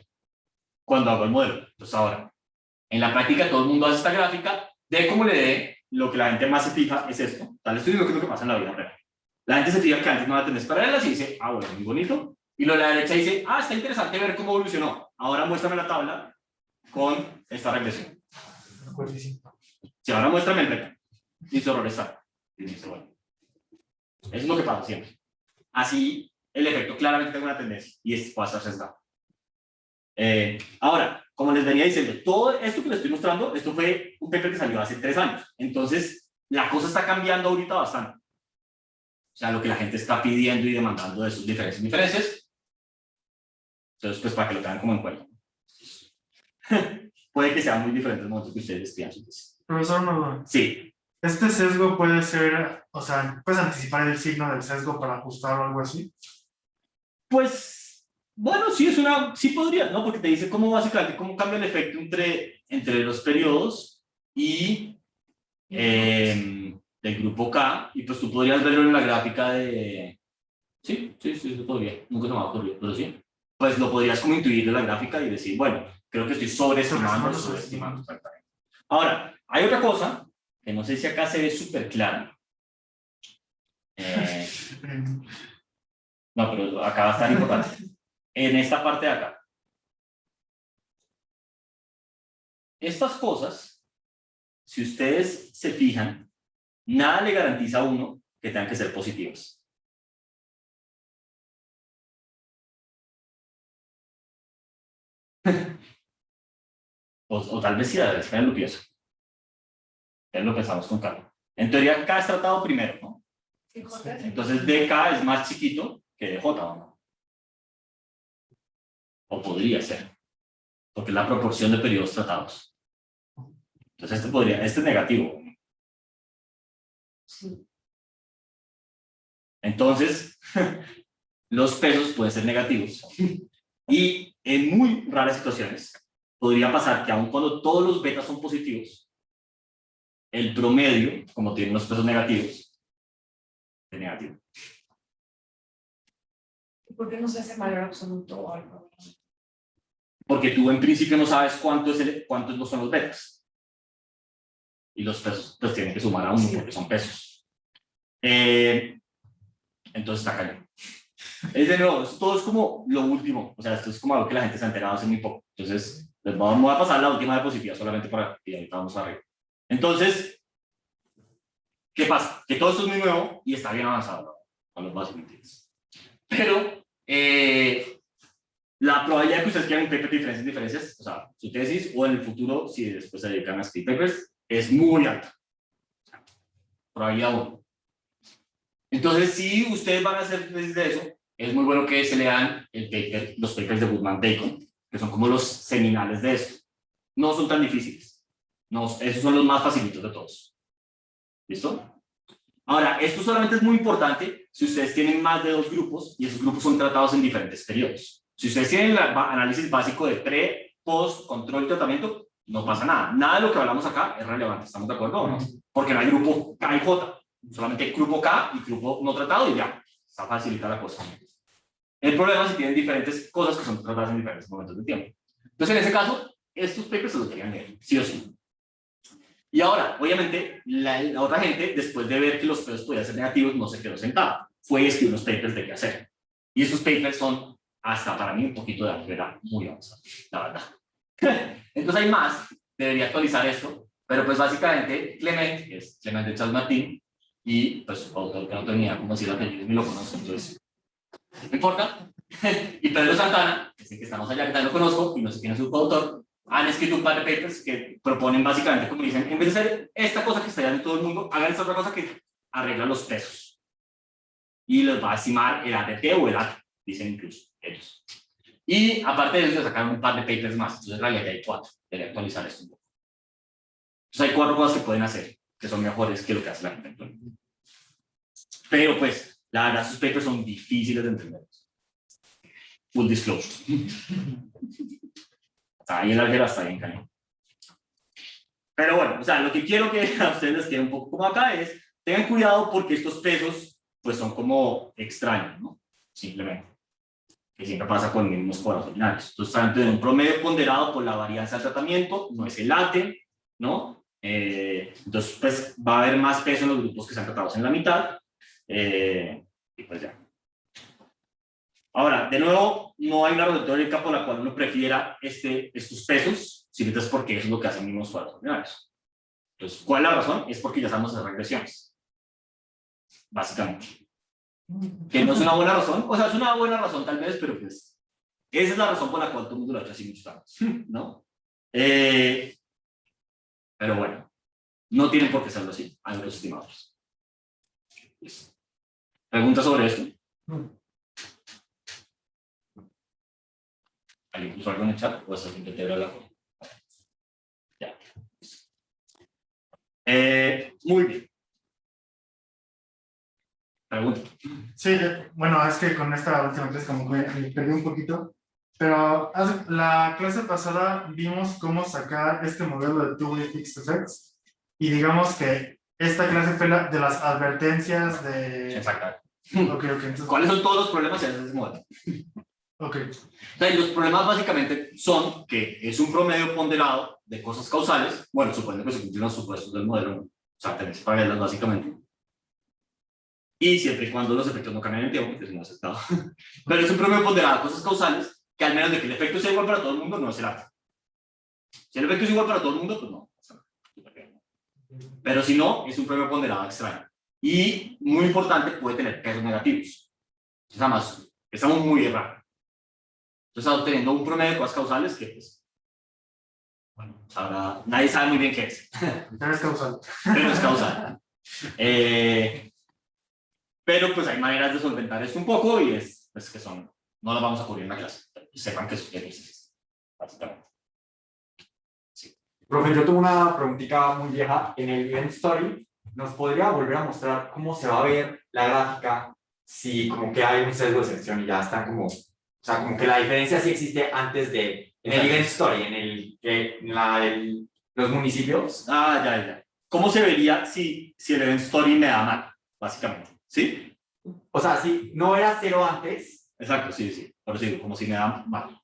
cuando hago el modelo. Entonces ahora, en la práctica todo el mundo hace esta gráfica, de cómo le dé, lo que la gente más se fija es esto. Tal vez esto es lo que pasa en la vida real. La gente se fija que antes no había tendencias paralelas y dice, ah, bueno, muy bonito. Y lo de la derecha dice, ah, está interesante ver cómo evolucionó. Ahora muéstrame la tabla con esta regresión. Si ahora muéstrame el beta. Listo, error está. Y listo, bueno. Eso es lo que pasa siempre. Así, el efecto claramente tiene una tendencia y es puede estar sesgado. Ahora, como les venía diciendo, todo esto que les estoy mostrando, esto fue un paper que salió hace 3 años. Entonces, la cosa está cambiando ahorita bastante. O sea, lo que la gente está pidiendo y demandando de sus diferencias. Entonces, pues para que lo tengan como en cuenta. Puede que sean muy diferentes momentos que ustedes escriban su tesis. Profesor, una duda. Sí. ¿Este sesgo puede ser, o sea, puedes anticipar el signo del sesgo para ajustar o algo así? Pues, bueno, sí, sí podría, ¿no? Porque te dice cómo básicamente, cómo cambia el efecto entre los periodos y del grupo K, y pues tú podrías verlo en la gráfica de... Sí, se podría, nunca se me ha ocurrido, pero sí. Pues lo podrías como intuir de la gráfica y decir, bueno, creo que estoy sobreestimando o subestimando. Ahora, hay otra cosa, que no sé si acá se ve súper clara. No, pero acá va a estar importante. En esta parte de acá. Estas cosas, si ustedes se fijan, nada le garantiza a uno que tengan que ser positivas. o tal vez sí, a ver, lo pienso. Ya lo pensamos con calma. En teoría, K es tratado primero, ¿no? Sí, J. Entonces, DK es más chiquito que DJ, ¿o no? O podría ser, porque es la proporción de periodos tratados. Entonces, este es negativo. Sí. Entonces, los pesos pueden ser negativos. Y en muy raras situaciones, podría pasar que aun cuando todos los betas son positivos, el promedio, como tiene unos pesos negativos, es negativo. ¿Por qué no se hace valor absoluto o algo? Porque tú en principio no sabes cuántos no son los betas. Y los pesos pues tienen que sumar a 1 porque son pesos. Entonces está cayendo. Es de nuevo, todo es como lo último. O sea, esto es como algo que la gente se ha enterado hace muy poco. Entonces, les vamos a pasar la última diapositiva solamente para que ahorita vamos arriba. Entonces, ¿qué pasa? Que todo esto es muy nuevo y está bien avanzado, ¿no? A los básicos. Pero la probabilidad de que ustedes quieran un paper de diferencias, o sea, su tesis, o en el futuro, si después se dedican a escribir papers, es muy alta. Probabilidad 1. Entonces, si ustedes van a hacer tesis de eso, es muy bueno que se lean los papers de Goodman-Bacon, que son como los seminales de esto. No son tan difíciles. No, esos son los más facilitos de todos. ¿Listo? Ahora, esto solamente es muy importante si ustedes tienen más de 2 grupos y esos grupos son tratados en diferentes periodos. Si ustedes tienen el análisis básico de pre, post, control y tratamiento, no pasa nada. Nada de lo que hablamos acá es relevante. ¿Estamos de acuerdo o no? Porque no hay grupo K y J. Solamente hay grupo K y grupo no tratado y ya. Está facilita la cosa. El problema es si tienen diferentes cosas que son tratadas en diferentes momentos de tiempo. Entonces, en ese caso, estos papers se los deberían leer, sí o sí. Y ahora, obviamente, la otra gente, después de ver que los pesos podían ser negativos, no se quedó sentada. Fue escribir unos papers de qué hacer. Y estos papers son, hasta para mí, un poquito de álgebra muy avanzada, la verdad. Entonces hay más, debería actualizar esto, pero pues básicamente Clement, que es Clement de Charles Martin, y pues su autor que no tenía como decir el apellido, ni lo conozco, entonces no importa. Y Pedro Santana, que es el que está más allá, que también lo conozco, y no sé quién es su coautor, han escrito un par de papers que proponen básicamente, como dicen, en vez de hacer esta cosa que está ya en todo el mundo, hagan esta otra cosa que arregla los pesos. Y los va a estimar el ATT o el AT, dicen incluso ellos. Y aparte de eso, se sacaron un par de papers más. Entonces, en realidad ya hay 4. Debería actualizar esto un poco. Entonces, hay 4 cosas que pueden hacer, que son mejores que lo que hace la gente. Pero, pues, la verdad, sus papers son difíciles de entender. Full disclosure. Ahí el álgebra está bien cañón. Pero bueno, o sea, lo que quiero que a ustedes les quede un poco como acá es, tengan cuidado porque estos pesos, pues son como extraños, ¿no? Simplemente. Que siempre pasa con los mismos cuadros ordinarios. Entonces, están en un promedio ponderado por la varianza del tratamiento, no es el ATE, ¿no? Entonces, pues va a haber más peso en los grupos que están tratados en la mitad. Y pues ya. Ahora, de nuevo, no hay una razón teórica por la cual uno prefiera estos pesos, simplemente es porque eso es lo que hacen los mismos cuadros ordinarios. Entonces, ¿cuál es la razón? Es porque ya sabemos hacer regresiones. Básicamente. Que no es una buena razón, o sea, es una buena razón tal vez, pero pues esa es la razón por la cual todo el mundo lo ha hecho así muchos años, ¿no? Pero bueno, no tienen por qué serlo así, a los estimados. ¿Preguntas sobre esto? ¿Alguien puso algo en el chat? ¿O estás intentando hablar? Ya. Muy bien. Pregunta. Sí, bueno, es que con esta última clase como que me perdí un poquito, pero la clase pasada vimos cómo sacar este modelo de Two-Way Fixed Effects y digamos que esta clase fue de las advertencias de... Exacto. Ok, entonces... ¿Cuáles son todos los problemas que hace ese modelo? Ok. O sea, los problemas básicamente son que es un promedio ponderado de cosas causales, bueno, suponiendo que se cumplen los supuestos del modelo, ¿no? O sea, tenés que pagarlas básicamente. Y siempre y cuando los efectos no cambian en el tiempo, porque si no es aceptado. Pero es un promedio ponderado de cosas causales, que al menos de que el efecto sea igual para todo el mundo, no es el acto. Si el efecto es igual para todo el mundo, pues no. Pero si no, es un promedio ponderado extraño. Y, muy importante, puede tener pesos negativos. Entonces, además, estamos muy errados. Entonces, estamos teniendo un promedio de cosas causales que, pues, bueno, ahora nadie sabe muy bien qué es. Pero es causal. Pero es causal. Pero pues hay maneras de solventar esto un poco y es pues, que son, no las vamos a cubrir en la clase. Sepan que es ejercicios, básicamente. Sí. Profe, yo tengo una preguntita muy vieja. En el Event Story, ¿nos podría volver a mostrar cómo se va a ver la gráfica si como que hay un sesgo de selección y ya están como, o sea, como que la diferencia sí existe antes de, en el Event Story, los municipios? Ah, ya. ¿Cómo se vería si el event story me da mal, básicamente? ¿Sí? O sea, si no era 0 antes. Exacto, sí. Por eso digo, como si me da mal.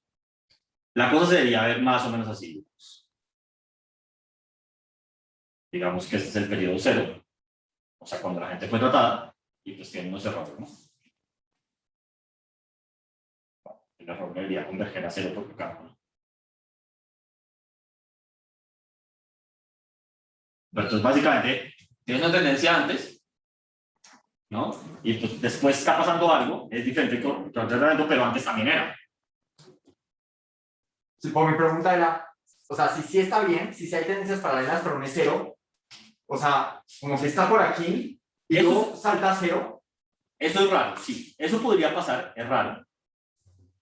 La cosa se debería ver más o menos así. Digamos que este es el periodo 0, o sea, cuando la gente fue tratada, y pues tiene unos errores, ¿no? El error debería converger a 0 por cada uno. Pero entonces, básicamente, tienes una tendencia antes, ¿no? Y pues después está pasando algo, es diferente con el tratamiento, pero antes también era. Sí, por mi pregunta era, o sea, si sí está bien, si sí hay tendencias paralelas, pero no es cero, o sea, como que está por aquí y Eso luego salta a cero. Eso es raro, sí, eso podría pasar, es raro.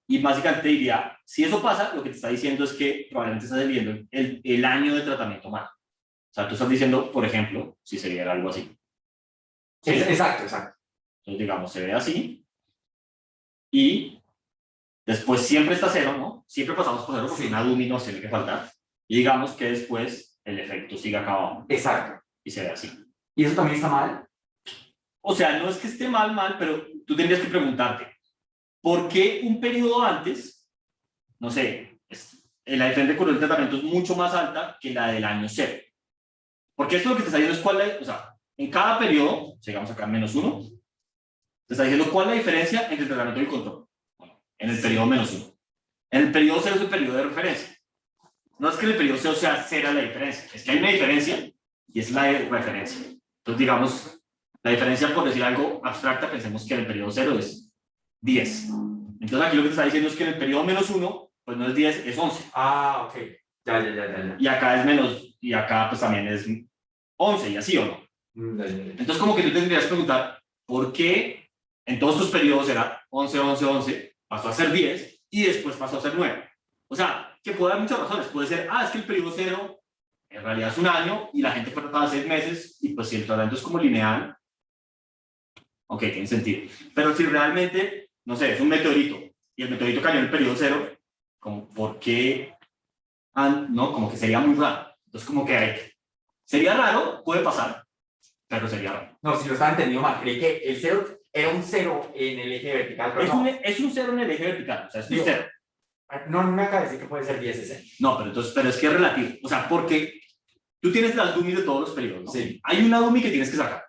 Y básicamente diría, si eso pasa, lo que te está diciendo es que probablemente estás viviendo el año de tratamiento mal. O sea, tú estás diciendo, por ejemplo, si se viera algo así. ¿Sí? Exacto, exacto. Entonces, digamos, se ve así. Y después siempre está cero, ¿no? Siempre pasamos por cero porque Sí. una DUMI nos tiene que faltar. Y digamos que después el efecto sigue acá abajo Exacto. y se ve así. ¿Y eso también está mal? O sea, no es que esté mal, pero tú tendrías que preguntarte, ¿por qué un periodo antes, no sé, la diferencia con el tratamiento es mucho más alta que la del año cero? Porque esto lo que te está diciendo es cuál es, o sea, en cada periodo, digamos acá -1, te está diciendo cuál es la diferencia entre el tratamiento y el control. Bueno, en el periodo -1. En el periodo cero es el periodo de referencia. No es que en el periodo cero sea cero la diferencia, es que hay una diferencia y es la de referencia. Entonces, digamos, la diferencia, por decir algo abstracta, pensemos que en el periodo cero es 10. Entonces, aquí lo que te está diciendo es que en el periodo -1, pues no es 10, es 11. Ah, ok. Ya. Y acá es menos, y acá pues también es 11, y así o no. Ya. Entonces, como que tú tendrías que preguntar, ¿por qué en todos estos periodos era 11, 11, 11, pasó a ser 10 y después pasó a ser 9? O sea, que puede haber muchas razones. Puede ser, es que el periodo cero en realidad es un año y la gente fue tratada 6 meses y pues si el tratamiento es como lineal, ok, tiene sentido. Pero si realmente, no sé, es un meteorito y el meteorito cayó en el periodo cero, como, ¿por qué? No, como que sería muy raro. Entonces, como que sería raro, puede pasar, pero sería raro. No, si lo estaba entendiendo mal, creí que el cero era un cero en el eje vertical, pero Es un cero en el eje vertical, o sea, es un Digo, cero. no me acaba de decir que puede ser 10 ese. No, pero es que es relativo. O sea, porque tú tienes las DUMI de todos los periodos, ¿no? Sí. Hay una DUMI que tienes que sacar,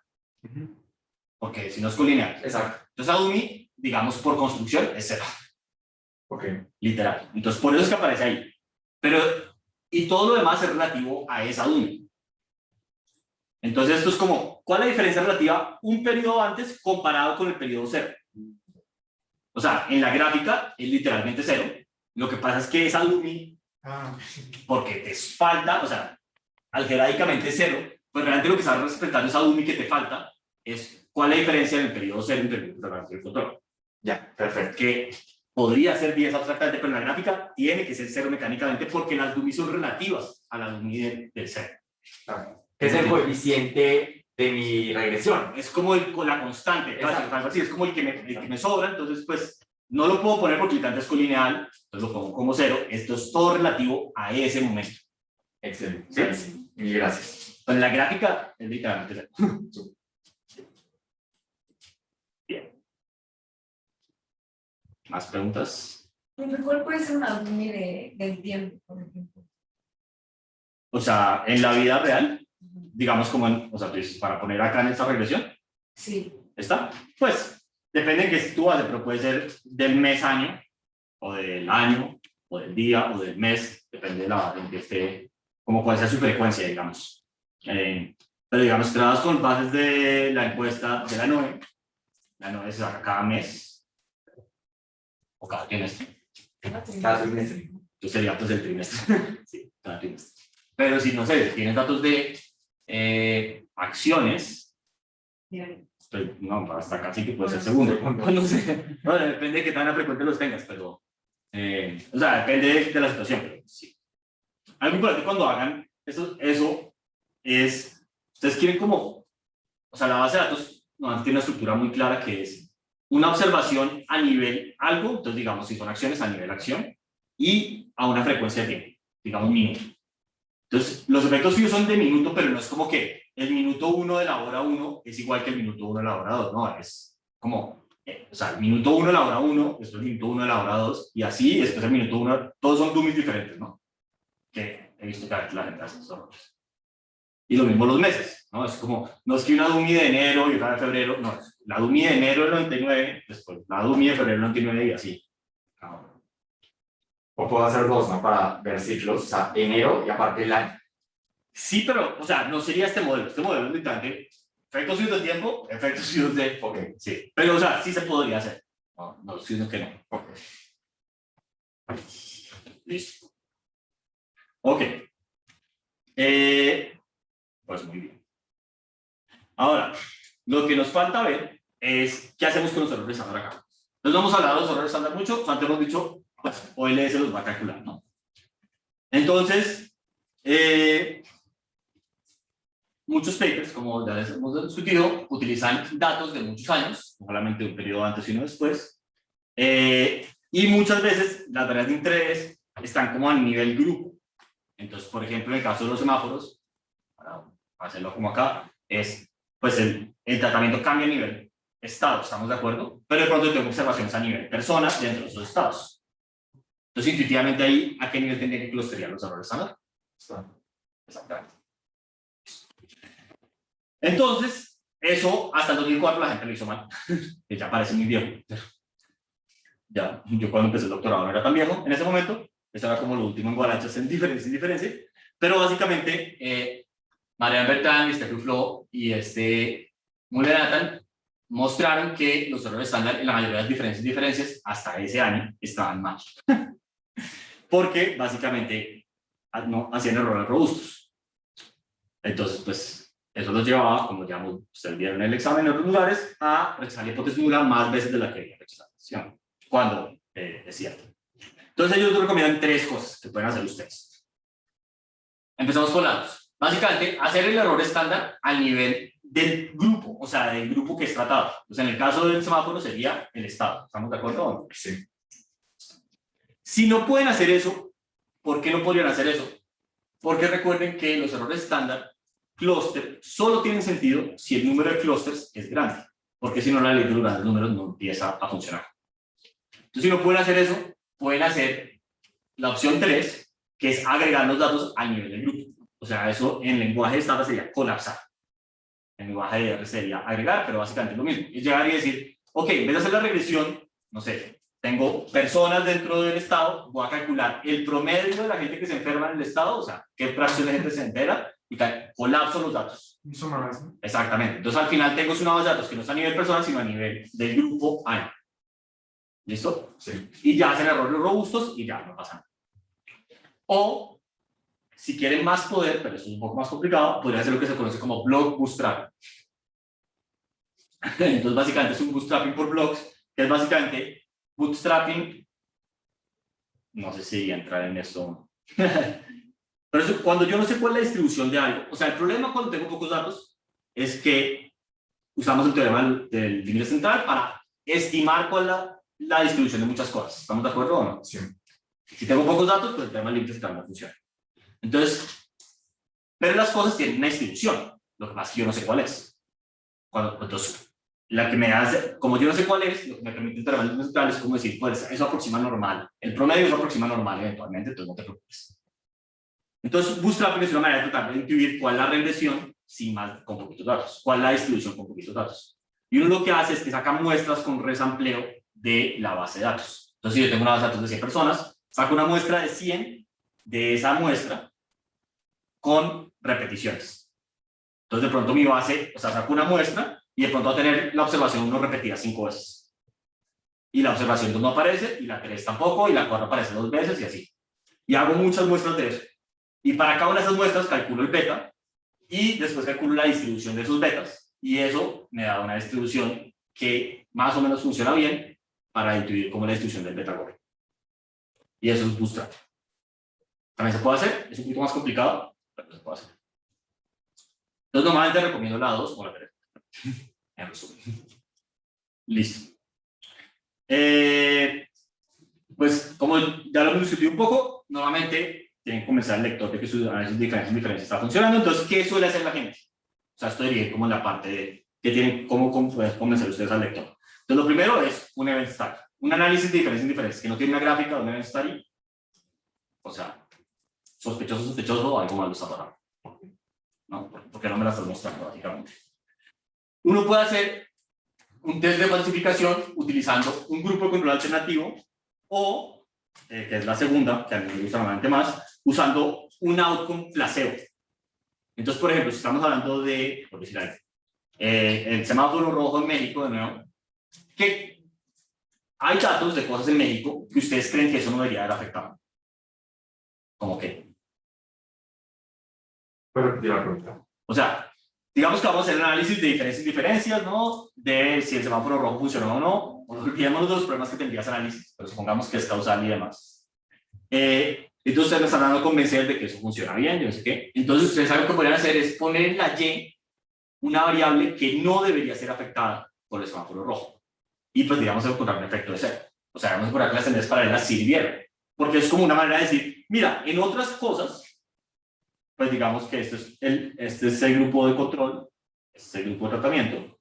porque si no es colineal. Exacto. Entonces, esa DUMI, digamos, por construcción, es cero. Ok. Literal. Entonces, por eso es que aparece ahí. Pero, y todo lo demás es relativo a esa DUMI. Entonces, esto es como, ¿cuál es la diferencia relativa un periodo antes comparado con el periodo cero? O sea, en la gráfica es literalmente cero. Lo que pasa es que esa DUMI, porque te falta, o sea, algebraicamente cero, pues realmente lo que está representando esa DUMI que te falta es cuál es la diferencia en el periodo cero entre el tratamiento y el control. Ya, perfecto. Que podría ser 10 abstractamente, pero en la gráfica tiene que ser cero mecánicamente porque las DUMI son relativas a la DUMI del cero. Es el coeficiente de mi regresión. Es como la constante, algo así, es como el que me sobra, entonces pues no lo puedo poner porque literalmente es colineal, entonces lo pongo como cero. Esto es todo relativo a ese momento. Excelente. ¿Sí? Mil gracias. Pero en la gráfica es literalmente cero. Bien. ¿Más preguntas? ¿Cuál puede ser una DUMI del tiempo, por ejemplo? O sea, en la vida real, digamos como o sea, tú dices, para poner acá en esta regresión, Sí. ¿está? Pues, depende de qué tú haces, pero puede ser del mes-año, o del año, o del día, o del mes, depende de la en que esté, como cuál sea su frecuencia, digamos. Pero digamos, trabajas con bases de la encuesta de la NOE se saca cada mes, o cada trimestre. Cada trimestre. Entonces sería pues el trimestre, sí, cada trimestre. Pero si, no sé, tienes datos de acciones, pues, no, hasta casi que puede ser segundo. No sé, no, depende de qué tan frecuente los tengas, pero, o sea, depende de la situación, pero sí. Algo importante cuando hagan eso es, ustedes quieren como, o sea, la base de datos no tiene una estructura muy clara que es una observación a nivel algo, entonces digamos, si son acciones a nivel acción, y a una frecuencia de tiempo, digamos minuto. Entonces, los efectos FIO son de minuto, pero no es como que el minuto 1 de la hora 1 es igual que el minuto 1 de la hora 2, no, es como, o sea, el minuto 1 de la hora 1, después el minuto 1 de la hora 2, y así, después el minuto 1, todos son dummies diferentes, ¿no? Que he visto que a veces la gente hace esto. Y lo mismo los meses, ¿no? Es como, no es que una dummy de enero y otra de febrero, no, es la dummy de enero del 99, después la dummy de febrero del 99 y así. O puedo hacer dos, ¿no? Para ver ciclos, o sea, enero y aparte el año. Sí, pero, o sea, no sería este modelo es literalmente efectos fidos del tiempo, efectos fidos de... Ok, sí. Pero, o sea, sí se podría hacer. No, no, sino que no. Ok. Listo. Ok. Pues muy bien. Ahora, lo que nos falta ver es qué hacemos con los errores estándar acá. Entonces no hemos hablado de los errores estándar mucho, antes hemos dicho, pues OLS los va a calcular, ¿no? Entonces, muchos papers, como ya les hemos discutido, utilizan datos de muchos años, no solamente un periodo antes y uno después, y muchas veces las variables de interés están como a nivel grupo. Entonces, por ejemplo, en el caso de los semáforos, para hacerlo como acá, es, pues el tratamiento cambia a nivel estado, ¿estamos de acuerdo? Pero de pronto tengo observaciones a nivel personas dentro de esos estados. Entonces, intuitivamente ahí, ¿a qué nivel tendría que clusterizar los errores estándar? Exactamente. Entonces, eso hasta el 2004 la gente lo hizo mal, que ya parece muy viejo. Ya, yo cuando empecé el doctorado no era tan viejo en ese momento, eso era como lo último en guarachas en diferencia, pero básicamente Marianne Bertrand, Stephen Flow y Muller-Nathan mostraron que los errores estándar en la mayoría de las diferencias hasta ese año estaban mal, porque básicamente no hacían errores robustos. Entonces, pues, eso los llevaba, como ya ustedes vieron en el examen en otros lugares, a rechazar la hipótesis nula más veces de la que había rechazado, ¿sí? Cuando es cierto. Entonces ellos recomiendan 3 cosas que pueden hacer ustedes. Empezamos con la 2. Básicamente, hacer el error estándar al nivel del grupo, o sea, del grupo que es tratado. Pues en el caso del semáforo sería el estado. ¿Estamos de acuerdo o no? Sí. Si no pueden hacer eso, ¿por qué no podrían hacer eso? Porque recuerden que los errores estándar clúster solo tienen sentido si el número de clústeres es grande, porque si no la ley de los grandes números no empieza a funcionar. Entonces, si no pueden hacer eso, pueden hacer la opción 3, que es agregar los datos al nivel del grupo. O sea, eso en lenguaje estándar sería colapsar. En lenguaje de R sería agregar, pero básicamente es lo mismo. Es llegar y decir, ok, en vez de hacer la regresión, no sé, tengo personas dentro del estado, voy a calcular el promedio de la gente que se enferma en el estado, o sea, qué fracción de gente se entera, y colapso los datos. Suma más, ¿no? Exactamente. Entonces, al final tengo una base de datos que no está a nivel personas, sino a nivel del grupo A. ¿Listo? Sí. Y ya hacen errores robustos y ya no pasa nada. O, si quieren más poder, pero eso es un poco más complicado, podría hacer lo que se conoce como block bootstrapping. Entonces, básicamente es un bootstrapping por blocks, que es básicamente bootstrapping. No sé si entrar en esto. Pero eso, cuando yo no sé cuál es la distribución de algo, o sea, el problema cuando tengo pocos datos es que usamos el teorema del límite central para estimar cuál es la distribución de muchas cosas. ¿Estamos de acuerdo o no? Sí. Si tengo pocos datos, pues el teorema del límite central no funciona. Entonces, pero las cosas tienen una distribución. Lo que pasa es que yo no sé cuál es. Entonces, la que me hace, como yo no sé cuál es, lo que me permite el teorema del límite central es como decir, pues eso aproxima normal. El promedio eso aproxima normal eventualmente, entonces no te preocupes. Entonces, bootstrapping es una manera de tratar de intuir cuál es la regresión con poquitos datos, cuál es la distribución con poquitos datos. Y uno lo que hace es que saca muestras con resampleo de la base de datos. Entonces, si yo tengo una base de datos de 100 personas, saco una muestra de 100 de esa muestra con repeticiones. Entonces, de pronto mi base, o sea, saco una muestra y de pronto va a tener la observación 1 repetida 5 veces. Y la observación 2 no aparece, y la 3 tampoco, y la 4 aparece 2 veces y así. Y hago muchas muestras de eso. Y para cada una de esas muestras calculo el beta y después calculo la distribución de esos betas. Y eso me da una distribución que más o menos funciona bien para intuir cómo es la distribución del beta gore. Y eso es bootstrap. También se puede hacer, es un poquito más complicado, pero se puede hacer. Entonces normalmente recomiendo la 2 o la 3. En resumen. Listo. Pues como ya lo hemos discutido un poco, normalmente tienen que convencer al lector de que su análisis de diferencias está funcionando. Entonces, ¿qué suele hacer la gente? O sea, esto diría como en la parte de que tienen cómo convencer ustedes al lector. Entonces, lo primero es un event study. Un análisis de diferencias que no tiene una gráfica de un event study. O sea, sospechoso, algo mal lo está pasando. No, porque no me la estás mostrando, básicamente. Uno puede hacer un test de falsificación utilizando un grupo de control alternativo o, que es la segunda, que a mí me gusta normalmente más, usando un outcome placebo. Entonces, por ejemplo, si estamos hablando de, por decir algo, el semáforo rojo en México, de nuevo, que hay datos de cosas en México que ustedes creen que eso no debería haber afectado. ¿Cómo que? Pero repetir la pregunta. O sea, digamos que vamos a hacer un análisis de diferencias y diferencias, ¿no? De si el semáforo rojo funcionó o no. Olvidémonos de los problemas que tendría ese análisis, pero supongamos que es causal y demás. Entonces ustedes me están dando a convencer de que eso funciona bien, yo no sé qué. Entonces ustedes algo que podrían hacer es poner en la Y una variable que no debería ser afectada por el semáforo rojo. Y pues digamos encontrar un efecto de cero. O sea, vamos a encontrar que las tendencias paralelas sirvieron. Porque es como una manera de decir, mira, en otras cosas, pues digamos que este es el grupo de control, este es el grupo de tratamiento,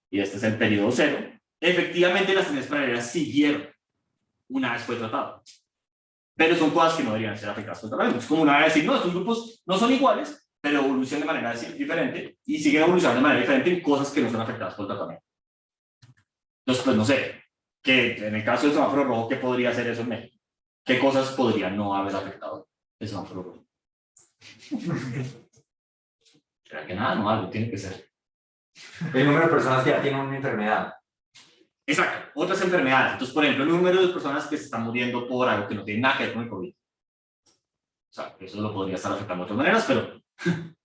y este es el periodo cero. Efectivamente, las tendencias paralelas siguieron una vez fue tratado. Pero son cosas que no deberían ser afectadas por el tratamiento. Es como una vez decir, no, estos grupos no son iguales, pero evolucionan de manera diferente y siguen evolucionando de manera diferente en cosas que no son afectadas por el tratamiento. Entonces, pues no sé, que en el caso del semáforo rojo, ¿qué podría hacer eso en México? ¿Qué cosas podrían no haber afectado el semáforo rojo? ¿Será que nada? No, algo tiene que ser. El número de personas que ya tienen una enfermedad. Exacto, otras enfermedades. Entonces, por ejemplo, el número de personas que se están muriendo por algo que no tiene nada que ver con el COVID. O sea, eso lo podría estar afectando de otras maneras, pero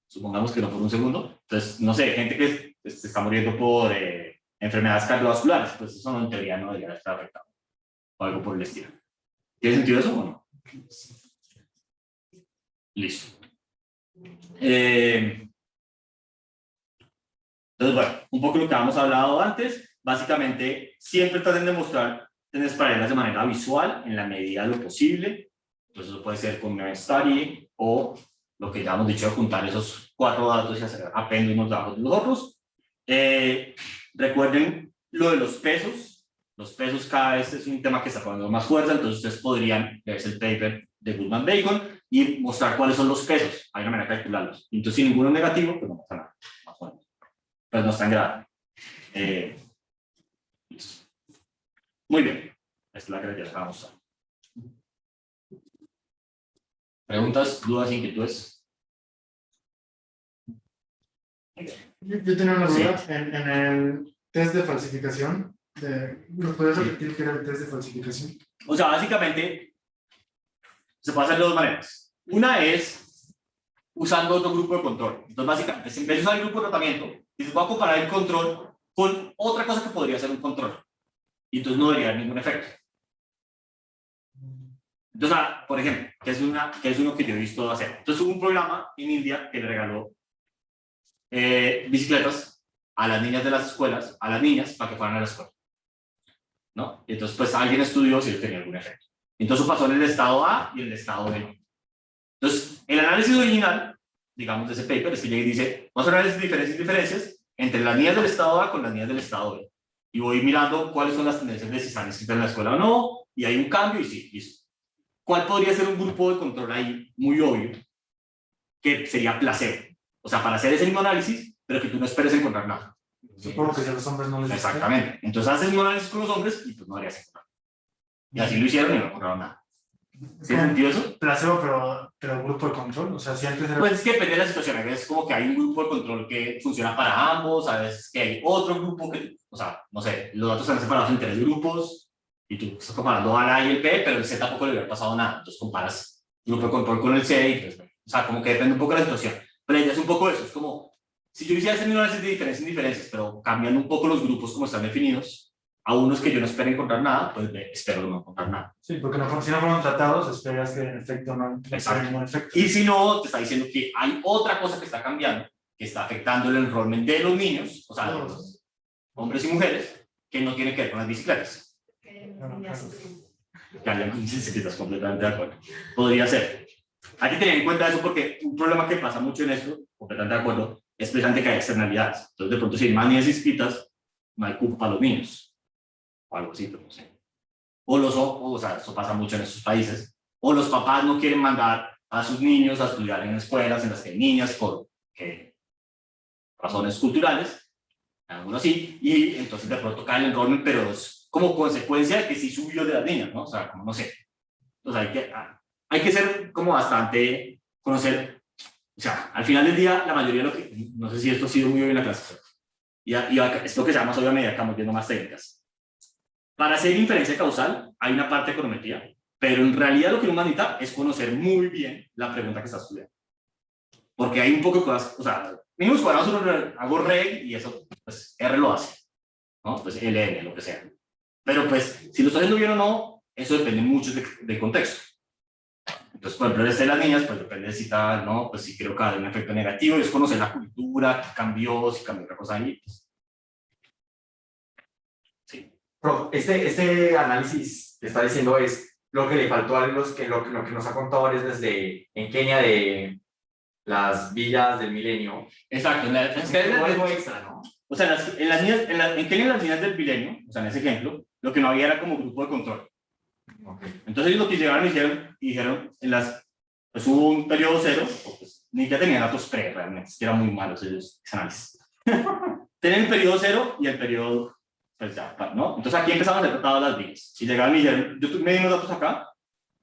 supongamos que no por un segundo. Entonces, no sé, gente que se está muriendo por enfermedades cardiovasculares, pues eso no, en teoría no debería estar afectado. O algo por el estilo. ¿Tiene sentido eso o no? Listo. Entonces, bueno, un poco lo que habíamos hablado antes. Básicamente, siempre traten de mostrar tendencias paralelas de manera visual, en la medida de lo posible. Entonces, eso puede ser con un study o lo que ya hemos dicho, de juntar esos 4 datos y hacer append unos datos de los otros. Recuerden lo de los pesos. Los pesos cada vez es un tema que está tomando más fuerza, entonces ustedes podrían leerse el paper de Goodman-Bacon y mostrar cuáles son los pesos. Hay una manera de calcularlos. Entonces, si ninguno es negativo, pues no pasa nada. Más o menos. Pues no es tan grave. Listo. Muy bien. Esta es la que les voy a mostrar. ¿Preguntas, dudas, inquietudes? Yo tenía una duda Sí. en el test de falsificación. ¿Nos puedes repetir qué era el test de falsificación? O sea, básicamente, se puede hacer de 2 maneras. Una es usando otro grupo de control. Entonces, básicamente, si en vez de usar el grupo de tratamiento, les voy a comparar el control con otra cosa que podría ser un control. Y entonces no debería haber ningún efecto. Entonces, por ejemplo, que es uno que yo he visto hacer. Entonces, hubo un programa en India que le regaló bicicletas a las niñas de las escuelas, a las niñas, para que fueran a la escuela. ¿No? Y entonces, pues alguien estudió si tenía algún efecto. Entonces, pasó en el estado A y en el estado B. Entonces, el análisis original, digamos, de ese paper, es que llega y dice, vamos a análisis de diferencias y diferencias entre las niñas del estado A con las niñas del estado B. Y voy mirando cuáles son las tendencias de si están inscritas en la escuela o no, y hay un cambio y sí, listo. ¿Cuál podría ser un grupo de control ahí muy obvio? Que sería placebo. O sea, para hacer ese mismo análisis, pero que tú no esperes encontrar nada. Supongo que si a los hombres no les gusta. Exactamente. Entonces haces un análisis con los hombres y pues no harías encontrar. Y así lo hicieron y no encontraron nada. ¿Tiene sentido eso? Placebo, pero grupo de control. O sea, si antes era. Pues es que depende de la situación. A veces como que hay un grupo de control que funciona para ambos, a veces que hay otro grupo que, o sea, no sé, los datos están separados en 3 grupos y tú estás comparando al A y el B, pero el C tampoco le hubiera pasado nada. Entonces comparas el grupo de control con el C y pues, o sea, como que depende un poco de la situación. Pero ya es un poco eso, es como si yo hiciera ese mismo análisis de diferencias y diferencias, pero cambiando un poco los grupos como están definidos, a unos que yo no espero encontrar nada, pues espero no encontrar nada. Sí, porque si no fueron tratados, esperas que en efecto no haya ningún efecto. Y si no, te está diciendo que hay otra cosa que está cambiando, que está afectando el enrollment de los niños, o sea, de los hombres y mujeres, que no tiene que ver con las bicicletas. Que hayan bicicletas, completamente de acuerdo. Podría ser. Hay que tener en cuenta eso porque un problema que pasa mucho en esto, completamente de acuerdo, es precisamente que hay externalidades. Entonces, de pronto, si hay más niñas inscritas, no hay cupo para los niños. O algo así, pero no sé. O sea, eso pasa mucho en esos países. O los papás no quieren mandar a sus niños a estudiar en escuelas en las que hay niñas por razones culturales, algunos sí, y entonces de pronto cae el enrollment, pero es como consecuencia de que sí subió de las niñas, ¿no? O sea, como no sé. Entonces hay que ser como bastante, conocer, o sea, al final del día, la mayoría de lo que, no sé si esto ha sido muy bien en la clase, esto que se llama obvia medida, que estamos viendo más técnicas. Para hacer inferencia causal hay una parte de econometría, pero en realidad lo que uno necesita es conocer muy bien la pregunta que está estudiando. Porque hay un poco de cosas, o sea, mínimos cuadrados hago reg y eso, pues R lo hace, ¿no? Pues LN, lo que sea. Pero pues, si lo está haciendo bien o no, eso depende mucho del contexto. Entonces, por ejemplo, desde las niñas, pues depende de si tal, ¿no? Pues si quiero que haya un efecto negativo, es conocer la cultura, qué cambió, si cambió otra cosa ahí. Pues. Sí. Pero este análisis que está diciendo es lo que le faltó a los que lo que nos ha contado varias veces en Kenia de las villas del milenio. Exacto, es que Es algo extra, ¿no? o sea, en Kenia las niñas del milenio, o sea, en ese ejemplo, lo que no había era como grupo de control. Okay. Entonces ellos lo que llegaron y dijeron pues hubo un periodo cero, pues ni ya tenían datos pre realmente, es que eran muy malos ellos ese análisis. Tenían el periodo cero y el periodo, pues ya, ¿no? Entonces aquí empezaban a ser tratadas las vías. Si llegaron y dijeron, yo me di unos datos acá,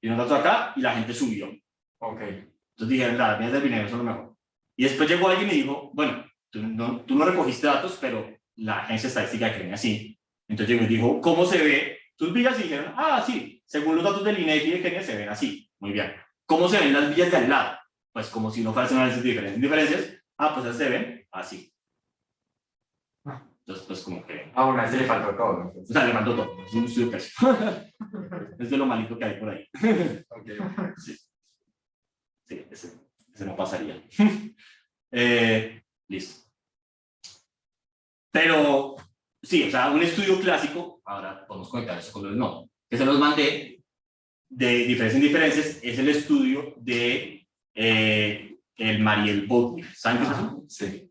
y unos datos acá, y la gente subió. Ok. Entonces dijeron, las vías del dinero son lo mejor. Y después llegó alguien y dijo, bueno, tú no recogiste datos, pero la agencia estadística de Kenia sí. Entonces llegó y dijo, ¿cómo se ve tus villas? Y dijeron, sí, según los datos del INEGI de Kenia se ven así. Muy bien. ¿Cómo se ven las villas de al lado? Pues como si no fuese un análisis de diferencias. Pues se ven así. Entonces, pues como que... Bueno, a ese le faltó todo, ¿no? O sea, le faltó todo. Es un estudio pésimo. Es de lo malito que hay por ahí. Okay. Sí, ese no pasaría. Listo. Pero, sí, o sea, un estudio clásico, ahora podemos conectar eso con los no, que se los mandé, de diferencias en diferencias, es el estudio de el Mariel Boutner. ¿Saben qué es eso? Sí.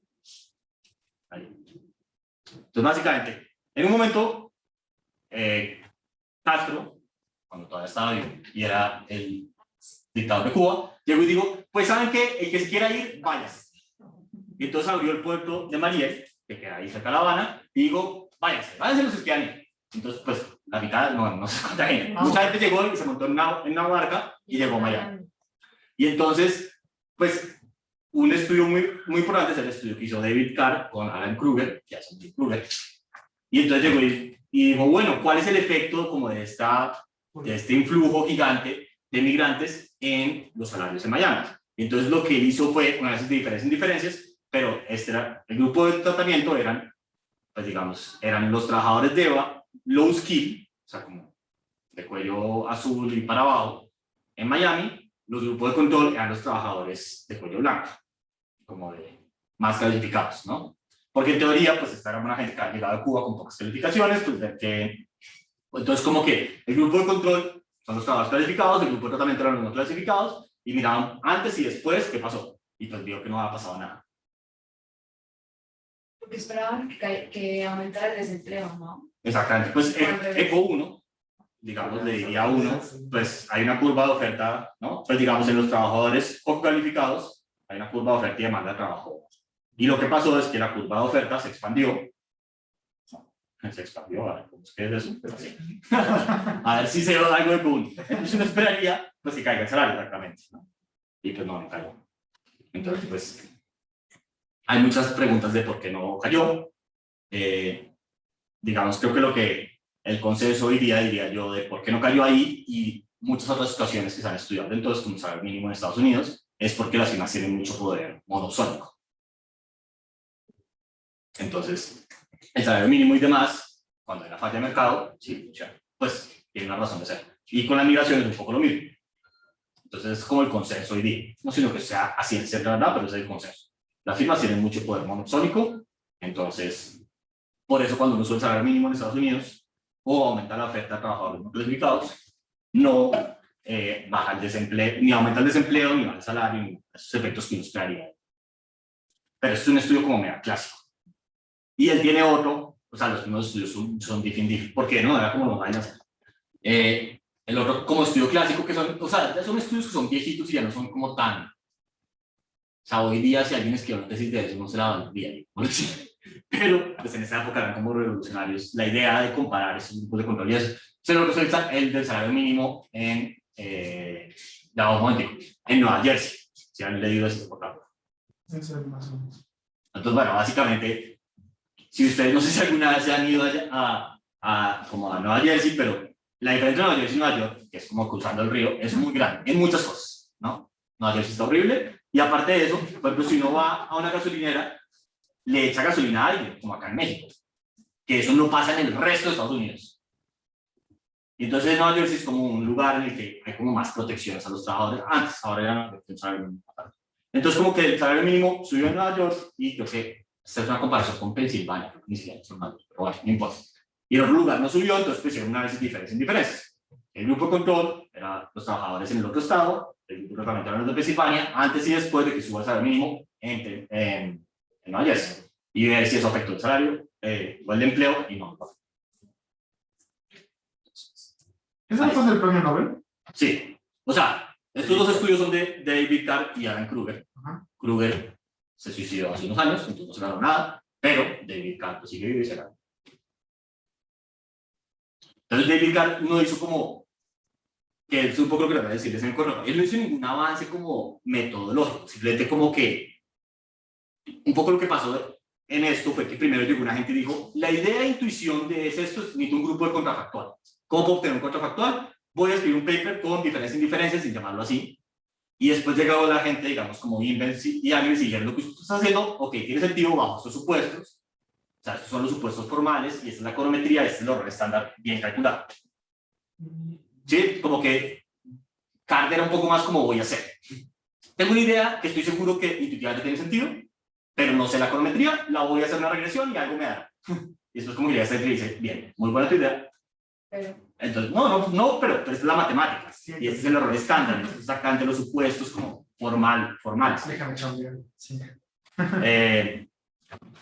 Entonces, básicamente, en un momento, Castro, cuando todavía estaba vivo y era el dictador de Cuba, llegó y dijo, pues saben que el que se quiera ir, váyase. Y entonces abrió el puerto de Mariel, que queda ahí cerca de La Habana, y dijo, váyanse los que quieran ir. Entonces, pues, la mitad, no sé cuánta gente. Mucha gente llegó y se montó en una barca y llegó a Miami. Y entonces, pues, un estudio muy importante es el estudio que hizo David Carr con Alan Kruger, que hace David Kruger. Y entonces llegó y dijo, bueno, ¿cuál es el efecto como de este influjo gigante de migrantes en los salarios en Miami? Y entonces lo que él hizo fue un análisis de diferencias en diferencias, pero el grupo de tratamiento eran, pues digamos, eran los trabajadores de EVA, low skill, o sea, como de cuello azul y para abajo, en Miami. Los grupos de control eran los trabajadores de cuello blanco, como de más calificados, ¿no? Porque en teoría, pues esta era una gente que había llegado a Cuba con pocas calificaciones, pues entonces como que el grupo de control son los trabajadores calificados, el grupo de tratamiento eran los no clasificados, y miraban antes y después qué pasó, y pues vio que no había pasado nada. Porque esperaban que aumentara el desempleo, ¿no? Exactamente, pues ECO 1, digamos, le diría a uno, pues hay una curva de oferta, ¿no? Pues digamos, en los trabajadores poco calificados, hay una curva de oferta y demanda de trabajo. Y lo que pasó es que la curva de oferta se expandió. Se expandió, a ver, ¿cómo es que es eso? Pero sí. A ver si se ve algo de común. Entonces uno esperaría, pues, que caiga el salario, exactamente, ¿no? Y pues no cayó. Entonces, pues, hay muchas preguntas de por qué no cayó. Digamos, creo que lo que el consenso hoy día, diría yo, de por qué no cayó ahí y muchas otras situaciones que se han estudiado entonces, como salario mínimo en Estados Unidos, es porque las firmas tienen mucho poder monopsónico. Entonces, el salario mínimo y demás, cuando hay una falla de mercado, sí, pues tiene una razón de ser. Y con la migración es un poco lo mismo. Entonces, es como el consenso hoy día. No sino que sea así en cierta verdad, pero es el consenso. Las firmas tienen mucho poder monopsónico, entonces, por eso cuando uno sube el salario mínimo en Estados Unidos, o aumenta la oferta de trabajadores no clasificados, no baja el desempleo, ni aumenta el desempleo, ni baja el salario, ni esos efectos que uno esperaría. Pero este es un estudio como mega clásico. Y él tiene otro, o sea, los primeros estudios son different, ¿por qué no? Era como los vainas. El otro como estudio clásico, que son, o sea, ya son estudios que son viejitos y ya no son como tan... O sea, hoy día si alguien escribe una tesis de eso, no se la valdría. Pero pues en esa época eran como revolucionarios la idea de comparar esos grupos de control y eso. Pero lo que es el del salario mínimo en, en Nueva Jersey, si han leído esto por acá. Eso es más o menos. Entonces, bueno, básicamente si ustedes, no sé si alguna vez se han ido como a Nueva Jersey, pero la diferencia de Nueva Jersey y Nueva York, que es como cruzando el río, es muy grande en muchas cosas, ¿no? Nueva Jersey está horrible, y aparte de eso, por ejemplo, si uno va a una gasolinera, le echa gasolina a alguien, como acá en México, que eso no pasa en el resto de Estados Unidos. Y entonces Nueva Jersey es como un lugar en el que hay como más protecciones a los trabajadores. Antes, ahora ya no, el salario mínimo. Entonces como que el salario mínimo subió en Nueva York, y yo sé, esta es una comparación con Pensilvania, ni siquiera es normal, pero bueno, no importa. Y en otro lugar no subió, entonces pusieron una vez diferencia en diferencias. El grupo de control era los trabajadores en el otro estado, el grupo reglamentario era los de Pensilvania, antes y después de que suba el salario mínimo en Nueva Jersey. Y ver si eso afectó el salario o el de empleo, y no. ¿Eso fue del premio Nobel? Sí, o sea, estos dos estudios son de David Carr y Alan Kruger. Ajá. Kruger se suicidó hace unos años, entonces no se ganó nada, pero David Carr pues, sigue vivo y se ganó. Entonces David Carr no hizo como, que es un poco lo que le voy a decir, él no hizo ningún avance como metodológico, simplemente como que un poco lo que pasó en esto fue que primero llegó una gente y dijo, la idea de intuición de esto es necesito un grupo de contrafactual. ¿Cómo puedo obtener un contrafactual? Voy a escribir un paper con diferencias e indiferencias, sin llamarlo así. Y después llegó la gente, digamos, como Invens y Agnes, y dijeron, lo que usted está haciendo, ok, tiene sentido bajo estos supuestos. O sea, estos son los supuestos formales, y esta es la econometría, este es el error estándar bien calculado. ¿Sí? Como que Carter era un poco más como voy a hacer. Tengo una idea que estoy seguro que intuitivamente tiene sentido, pero no sé la econometría, la voy a hacer una regresión y algo me da. Y después como ya se dice, bien, muy buena tu idea. Entonces, no, pero esta es la matemática, Sí, y este es el error estándar, esto es acá de los supuestos como formales. Déjame chambear. Sí.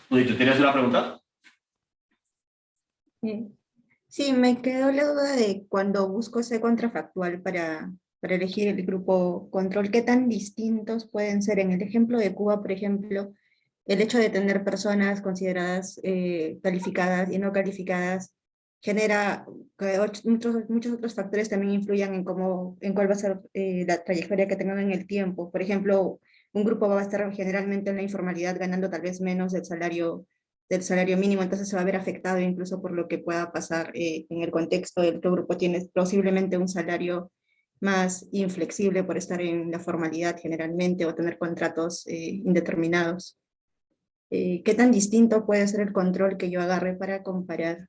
¿Tú tienes una pregunta? Sí, me quedó la duda de cuando busco ese contrafactual para elegir el grupo control, ¿qué tan distintos pueden ser? En el ejemplo de Cuba, por ejemplo, el hecho de tener personas consideradas calificadas y no calificadas genera que muchos otros factores también influyan en cuál va a ser la trayectoria que tengan en el tiempo. Por ejemplo, un grupo va a estar generalmente en la informalidad ganando tal vez menos del salario mínimo, entonces se va a ver afectado incluso por lo que pueda pasar en el contexto del que el grupo tiene posiblemente un salario más inflexible por estar en la formalidad generalmente o tener contratos indeterminados. ¿Qué tan distinto puede ser el control que yo agarre para comparar?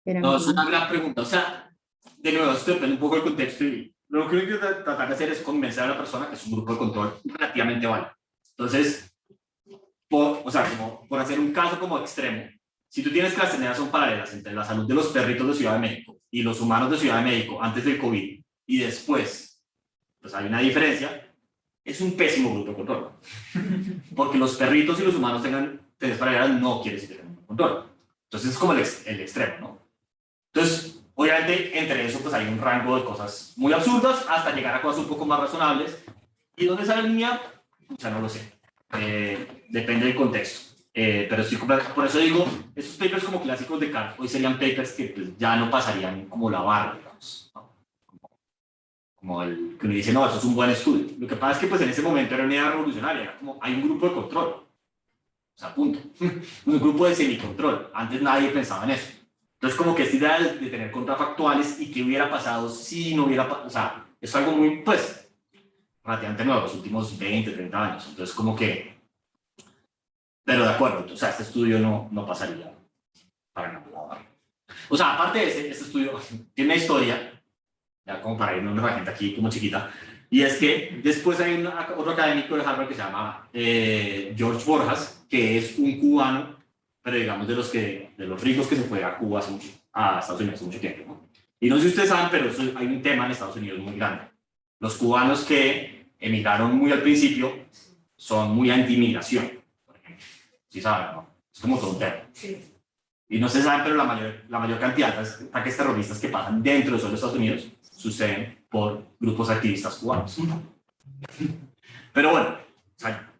No, es una gran pregunta. O sea, de nuevo, esto depende un poco del contexto, y lo que hay que tratar de hacer es convencer a la persona que es un grupo de control relativamente válido. Entonces, como por hacer un caso como extremo, si tú tienes que las tendencias son paralelas entre la salud de los perritos de Ciudad de México y los humanos de Ciudad de México antes del COVID y después, pues hay una diferencia, es un pésimo grupo de control. Porque los perritos y los humanos tengan tendencias paralelas no quiere decir que tengan un control. Entonces es como el extremo, ¿no? Entonces, obviamente, entre eso pues hay un rango de cosas muy absurdas hasta llegar a cosas un poco más razonables. ¿Y dónde sale la línea? O sea, no lo sé. Depende del contexto. Pero sí, por eso digo, esos papers como clásicos de Kant hoy serían papers que pues, ya no pasarían como la barra, digamos, ¿no? Como el que uno dice, no, eso es un buen estudio. Lo que pasa es que pues en ese momento era una idea revolucionaria, era como hay un grupo de control. O sea, punto. Un grupo de semicontrol. Antes nadie pensaba en eso. Entonces, como que esta idea de tener contrafactuales y qué hubiera pasado si no hubiera pasado, o sea, es algo muy, pues, relativamente nuevo, los últimos 20, 30 años. Entonces, como que, pero de acuerdo, o sea, este estudio no pasaría para nada. O sea, aparte de este estudio, tiene una historia, ya como para irnos a la gente aquí como chiquita, y es que después hay otro académico de Harvard que se llama George Borjas, que es un cubano, pero digamos de los ricos que se fue a Cuba a Estados Unidos hace mucho tiempo, ¿no? Y no sé si ustedes saben, pero hay un tema en Estados Unidos muy grande. Los cubanos que emigraron muy al principio son muy anti-inmigración, por ejemplo. Sí saben, ¿no? Es como todo un tema. Sí. Y no se sabe, pero la mayor cantidad de ataques terroristas que pasan dentro de solo Estados Unidos suceden por grupos activistas cubanos. Pero bueno, o sea,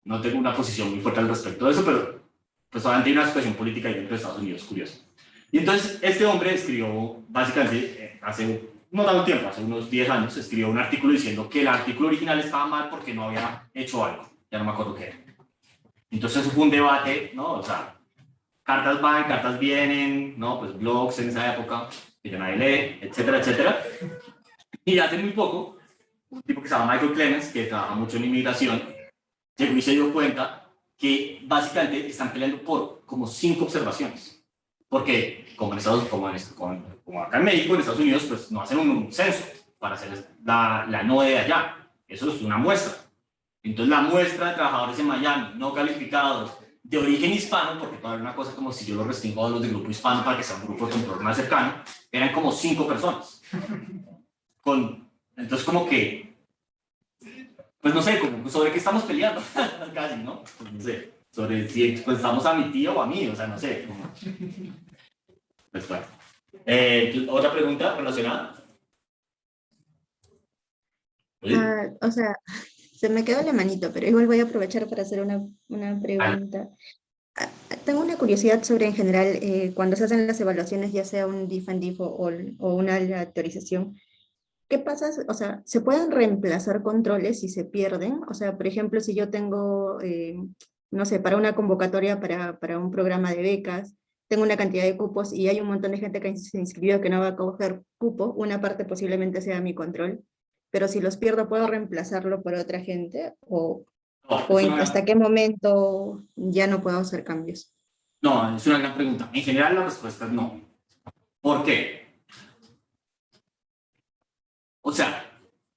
no tengo una posición muy fuerte al respecto de eso, pero pues obviamente hay una situación política ahí dentro de Estados Unidos curiosa. Y entonces este hombre escribió, básicamente, hace no tanto tiempo, hace unos 10 años, escribió un artículo diciendo que el artículo original estaba mal porque no había hecho algo, ya no me acuerdo qué era. Entonces eso fue un debate, ¿no? O sea, cartas van, cartas vienen, ¿no? Pues blogs en esa época, que ya nadie lee, etcétera, etcétera. Y hace muy poco, un tipo que se llama Michael Clemens, que trabaja mucho en inmigración, llegó y se dio cuenta que básicamente están peleando por como 5 observaciones. Porque como acá en México, en Estados Unidos, pues no hacen un censo para hacer la NOE de allá. Eso es una muestra. Entonces la muestra de trabajadores en Miami no calificados de origen hispano, porque todavía una cosa como si yo los restringo a los del grupo hispano para que sea un grupo de control más cercano, eran como 5 personas. Entonces como que, pues no sé, como sobre qué estamos peleando, casi, ¿no? Pues no sé, sobre si expresamos a mi tía o a mí, o sea, no sé. Como... Pues bueno. ¿Otra pregunta relacionada? O sea, se me quedó la manito, pero igual voy a aprovechar para hacer una pregunta. Tengo una curiosidad sobre, en general, cuando se hacen las evaluaciones, ya sea un diff and diff o una aleatorización, ¿qué pasa? O sea, ¿se pueden reemplazar controles si se pierden? O sea, por ejemplo, si yo tengo, no sé, para una convocatoria para un programa de becas, tengo una cantidad de cupos y hay un montón de gente que se inscribió que no va a coger cupo, una parte posiblemente sea mi control, pero si los pierdo, ¿puedo reemplazarlo por otra gente? No, ¿Hasta qué momento ya no puedo hacer cambios? no, es una gran pregunta. En general la respuesta es no. ¿Por qué? O sea,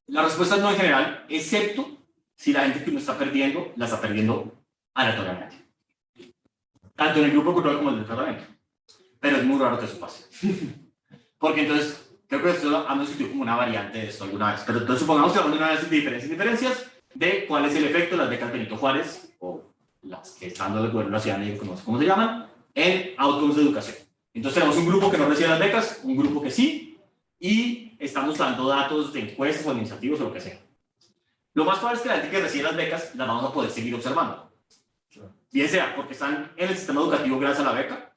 la respuesta es no en general, excepto si la gente que uno está perdiendo, la está perdiendo aleatoriamente. Tanto en el grupo control como en el tratamiento. Pero es muy raro que eso pase. Porque entonces, creo que esto hemos discutido como una variante de esto alguna vez. Pero entonces supongamos que hablamos de una vez de diferencias de cuál es el efecto de las becas Benito Juárez, o las que están dando el gobierno de la ciudad de México, no sé cómo se llaman, en outcomes de educación. Entonces tenemos un grupo que no recibe las becas, un grupo que sí, y estamos dando datos de encuestas o administrativos o lo que sea. Lo más probable es que la gente que recibe las becas las vamos a poder seguir observando. Bien sea porque están en el sistema educativo gracias a la beca,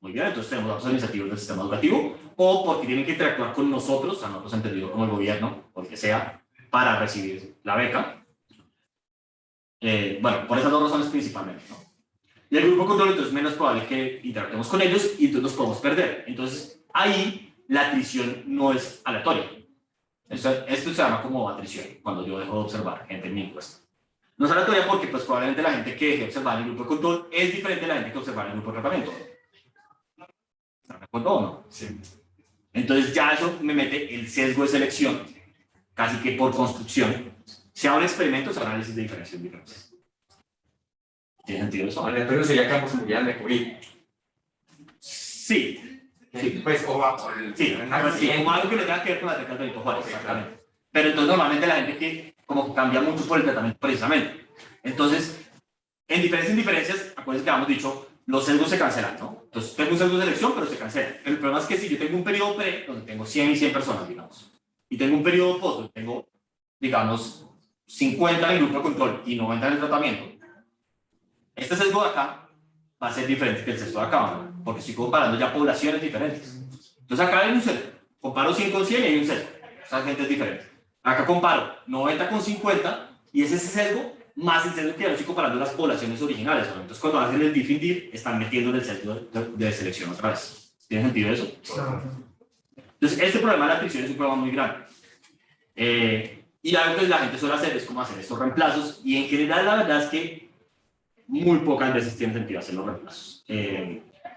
muy bien, entonces tenemos datos administrativos del sistema educativo, o porque tienen que interactuar con nosotros, a nosotros entendido como el gobierno, o el que sea, para recibir la beca. Bueno, por esas 2 razones principalmente, ¿no? Y el grupo control, entonces es menos probable que interactuemos con ellos y entonces nos podemos perder. Entonces, ahí la atrición no es aleatoria. Esto se llama como atrición, cuando yo dejo de observar gente en mi encuesta. No es aleatoria porque pues, probablemente la gente que deje de observar en el grupo de control es diferente de la gente que observa en el grupo de tratamiento. ¿Están de acuerdo o no? Sí. Entonces ya eso me mete el sesgo de selección, casi que por construcción. Se habrá experimentos, análisis de diferencias. ¿Tiene sentido eso? Aleatorio sería campos mundial de COVID. Sí. Sí. Pues, sí, como algo que no tenga que ver con las becas Benito Juárez, exactamente. Pero entonces normalmente la gente que como que cambia mucho por el tratamiento precisamente. Entonces, en diferencias, acuérdense que habíamos dicho, los sesgos se cancelan, ¿no? Entonces tengo un sesgo de selección, pero se cancela. El problema es que si yo tengo un periodo pre, donde tengo 100 y 100 personas, digamos, y tengo un periodo post, donde tengo, digamos, 50 en el grupo de control y 90 en el tratamiento, este sesgo de acá va a ser diferente que el sesgo de acá, ¿no? Porque estoy comparando ya poblaciones diferentes. Entonces acá hay un sesgo. Comparo 100 con 100 y hay un sesgo. Esa gente es diferente. Acá comparo 90 con 50 y es ese sesgo más el sesgo que ya estoy comparando las poblaciones originales, ¿no? Entonces cuando hacen el diff in diff están metiendo el sesgo de selección otra vez. ¿Tiene sentido eso? Entonces este problema de la atrición es un problema muy grande. Y algo que la gente suele hacer es como hacer estos reemplazos y en general la verdad es que muy pocas veces tiene sentido hacer los reemplazos.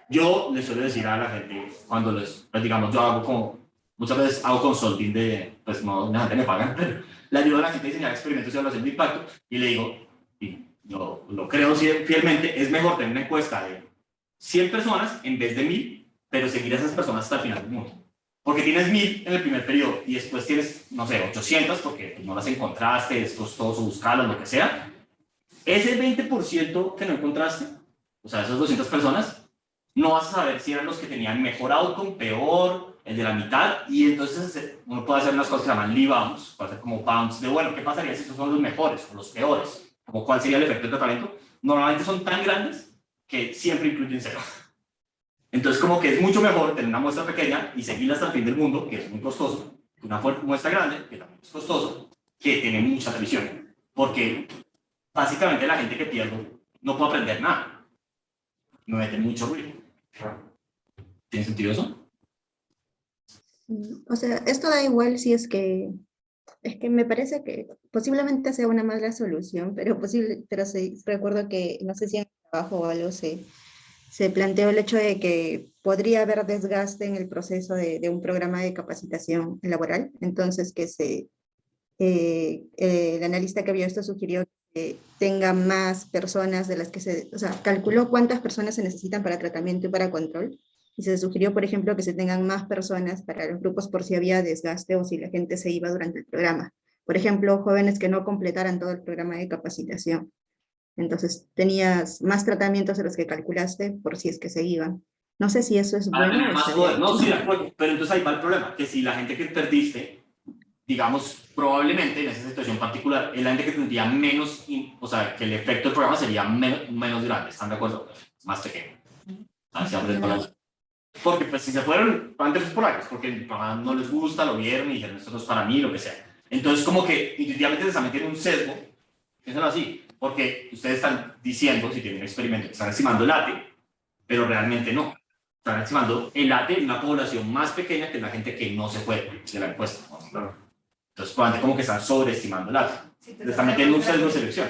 Yo les suelo decir a la gente cuando les, pues digamos, yo hago como, muchas veces hago consulting de, pues no, la gente me pagan, pero le ayudo a la gente a diseñar experimentos de evaluación de impacto y le digo, y yo lo creo fielmente, es mejor tener una encuesta de 100 personas en vez de 1000, pero seguir a esas personas hasta el final del mundo. Porque tienes 1000 en el primer periodo y después tienes, no sé, 800 porque no las encontraste, es costoso buscarlas, lo que sea. Ese 20% que no encontraste, o sea, esas 200 personas, no vas a saber si eran los que tenían mejor outcome, peor, el de la mitad, y entonces uno puede hacer unas cosas que se llaman leave bounds, puede hacer como bounds de, bueno, ¿qué pasaría si esos son los mejores o los peores? Como cuál sería el efecto del tratamiento. Normalmente son tan grandes que siempre incluyen cero. Entonces, como que es mucho mejor tener una muestra pequeña y seguirla hasta el fin del mundo, que es muy costoso, que una muestra grande, que también es costoso, que tiene mucha revisión. Porque básicamente la gente que pierde no puede aprender nada. me mete mucho ruido. ¿Tiene sentido eso? O sea, esto da igual si es que me parece que posiblemente sea una mala solución, pero sí, recuerdo que, no sé si en el trabajo o algo se planteó el hecho de que podría haber desgaste en el proceso de un programa de capacitación laboral. Entonces, el analista que vio esto sugirió que tenga más personas de las que o sea, calculó cuántas personas se necesitan para tratamiento y para control. Y se sugirió, por ejemplo, que se tengan más personas para los grupos por si había desgaste o si la gente se iba durante el programa. Por ejemplo, jóvenes que no completaran todo el programa de capacitación. Entonces, tenías más tratamientos de los que calculaste por si es que se iban. No sé si eso es Para bueno tener o más está poder. bien. No, sí, de acuerdo. Pero entonces ahí va el problema, que si la gente que perdiste, digamos, probablemente en esa situación particular, es la gente que tendría menos, o sea, que el efecto del programa sería menos grande, ¿están de acuerdo? Más pequeño. Porque pues si se fueron antes por ahí, es porque el programa no les gusta, lo vieron y dijeron, esto no es para mí, lo que sea. Entonces como que intuitivamente se están metiendo un sesgo, piénsalo así, porque ustedes están diciendo, si tienen un experimento, que están estimando el ATE, pero realmente no. Están estimando el ATE en una población más pequeña que la gente que no se fue de la encuesta. ¿No? Entonces probablemente como que están sobreestimando el ATE. Le están metiendo un sesgo de selección.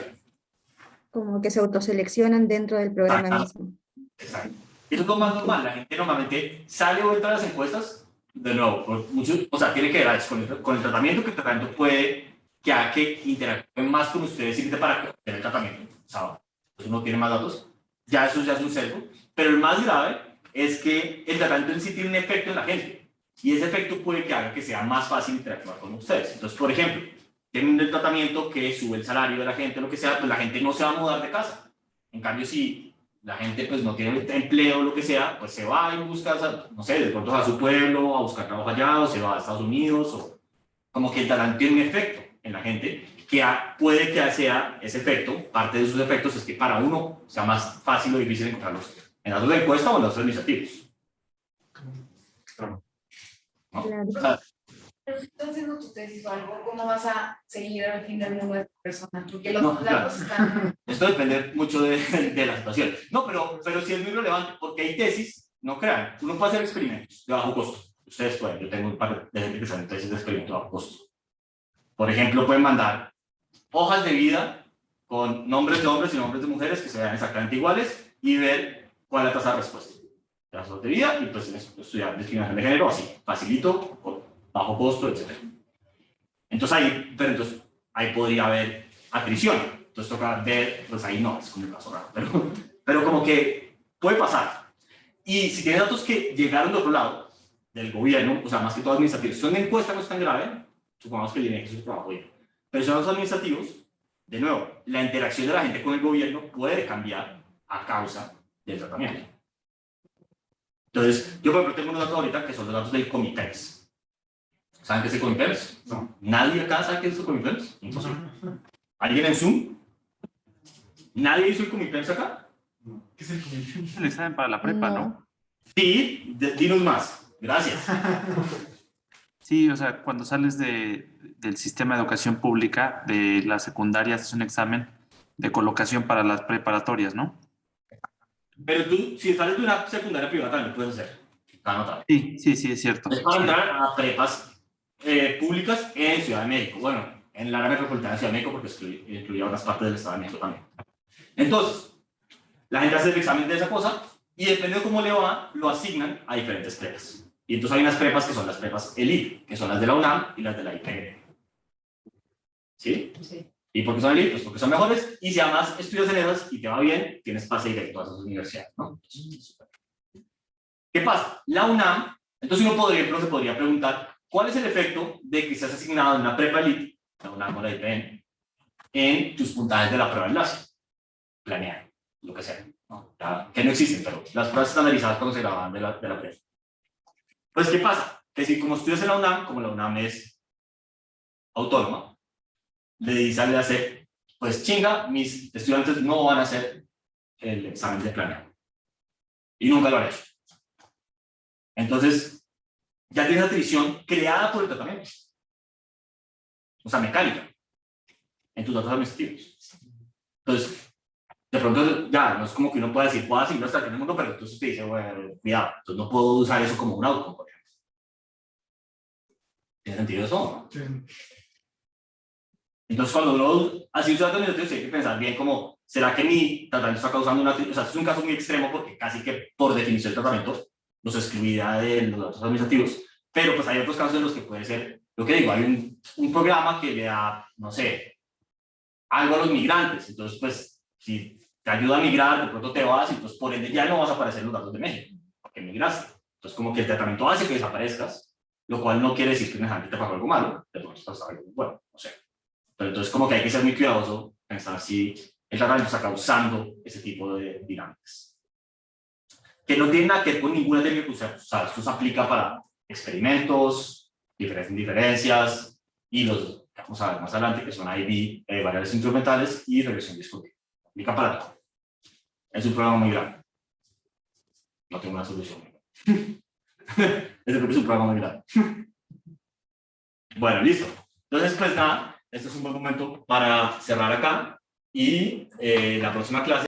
Como que se autoseleccionan dentro del programa mismo. Exacto. Eso es lo más normal. La gente normalmente sale o entra a las encuestas, de nuevo, por mucho, o sea, tiene que ver con el tratamiento, que el tratamiento puede que haga que interactúen más con ustedes y para que obtengan el tratamiento. O sea, pues uno tiene más datos. Ya eso ya es un sesgo. Pero el más grave es que el tratamiento en sí tiene un efecto en la gente. Y ese efecto puede que haga que sea más fácil interactuar con ustedes. Entonces, por ejemplo, tienen el tratamiento que sube el salario de la gente, lo que sea, pues la gente no se va a mudar de casa. En cambio, si la gente pues no tiene empleo o lo que sea, pues se va y busca, no sé, de pronto a su pueblo, a buscar trabajo allá, o se va a Estados Unidos, o como que el talento tiene un efecto en la gente, que puede que sea ese efecto, parte de sus efectos es que para uno sea más fácil o difícil encontrarlos en datos de encuesta o en datos administrativos. ¿No? Claro. O sea, Pero si estás haciendo tu tesis o algo, ¿cómo vas a seguir al final el número de personas? Porque los No, datos están... esto depende mucho de la situación. No, pero sí es muy relevante, porque hay tesis, no crean, uno puede hacer experimentos de bajo costo. Ustedes pueden, yo tengo un par de gente que están en tesis de experimento de bajo costo. Por ejemplo, pueden mandar hojas de vida con nombres de hombres y nombres de mujeres que se vean exactamente iguales y ver cuál es la tasa de respuesta. Hojas de vida y pues estudiar discriminación de género así, facilito, bajo costo, etc. Entonces ahí podría haber atrición. Entonces toca ver, pues ahí no, es como un caso raro, pero como que puede pasar. Y si tiene datos que llegaron de otro lado, del gobierno, o sea, más que todo administrativos, si son de encuesta no es tan grave, supongamos que el INEGI es su trabajo bien, pero si son los administrativos, de nuevo, la interacción de la gente con el gobierno puede cambiar a causa del tratamiento. Entonces, yo por ejemplo tengo unos datos ahorita que son los datos del Comipems. ¿Saben qué es el Comipems? No. ¿Nadie acá sabe qué es el Comipems? Imposible. ¿Alguien en Zoom? ¿Nadie hizo el Comipems acá? ¿Qué es el comité? Es el examen para la prepa, ¿no? Sí, dinos más. Gracias. Sí, o sea, cuando sales del sistema de educación pública, de las secundarias, es un examen de colocación para las preparatorias, ¿no? Pero tú, si sales de una secundaria privada, también lo puedes hacer. Está anotado. Sí, sí, sí, es cierto. Es para Sí. entrar a prepas públicas en Ciudad de México. Bueno, en la área metropolitana de Ciudad de México, porque incluía otras partes del Estado de México también. Entonces, la gente hace el examen de esa cosa y dependiendo de cómo le va, lo asignan a diferentes prepas. Y entonces hay unas prepas que son las prepas elite, que son las de la UNAM y las de la IPN. ¿Sí? Sí. ¿Y por qué son elite? Pues porque son mejores y si además estudias en esas y te va bien, tienes pase directo a esas universidades, ¿no? Entonces, ¿qué pasa? La UNAM, entonces uno se podría preguntar, ¿cuál es el efecto de que seas asignado en una prepa elite, la UNAM o la IPN, en tus puntajes de la prueba de enlace? Planear, lo que sea, ¿no? Que no existen, pero las pruebas estandarizadas cuando se graban de la prueba. Pues, ¿qué pasa? Que si como estudias en la UNAM, como la UNAM es autónoma, le dice al hacer, pues chinga, mis estudiantes no van a hacer el examen de planeado. Y nunca lo han hecho. Entonces, ya tienes la división creada por el tratamiento. O sea, mecánica. En tus datos administrativos. Entonces, de pronto ya no es como que uno pueda decir, puedo seguir hasta el fin del mundo, pero entonces te dice, bueno, cuidado, entonces no puedo usar eso como un outcome, por ejemplo. ¿Tiene sentido eso? Sí. Entonces, cuando uno así usa datos negativos, hay que pensar bien como, ¿será que mi tratamiento está causando una... O sea, es un caso muy extremo porque casi que por definición el tratamiento los excluirá de los datos administrativos, pero pues hay otros casos en los que puede ser, lo que digo, hay un programa que le da, no sé, algo a los migrantes, entonces pues, si te ayuda a migrar, de pronto te vas y pues por ende ya no vas a aparecer en los datos de México, porque migraste. Entonces, como que el tratamiento hace que desaparezcas, lo cual no quiere decir que necesariamente te pasó algo malo, pero no estás algo bueno, no sé. Pero entonces como que hay que ser muy cuidadoso, pensar si el tratamiento está causando ese tipo de dinámicas. Que no tiene nada que ver con ninguna técnica que usemos. O sea, esto se aplica para experimentos, diferencias, y los vamos a ver más adelante, que son IB, variables instrumentales y regresión discutida. Aplica para todo. Es un programa muy grande. No tengo una solución. Es un programa muy grande. Bueno, listo. Entonces, pues nada, este es un buen momento para cerrar acá y la próxima clase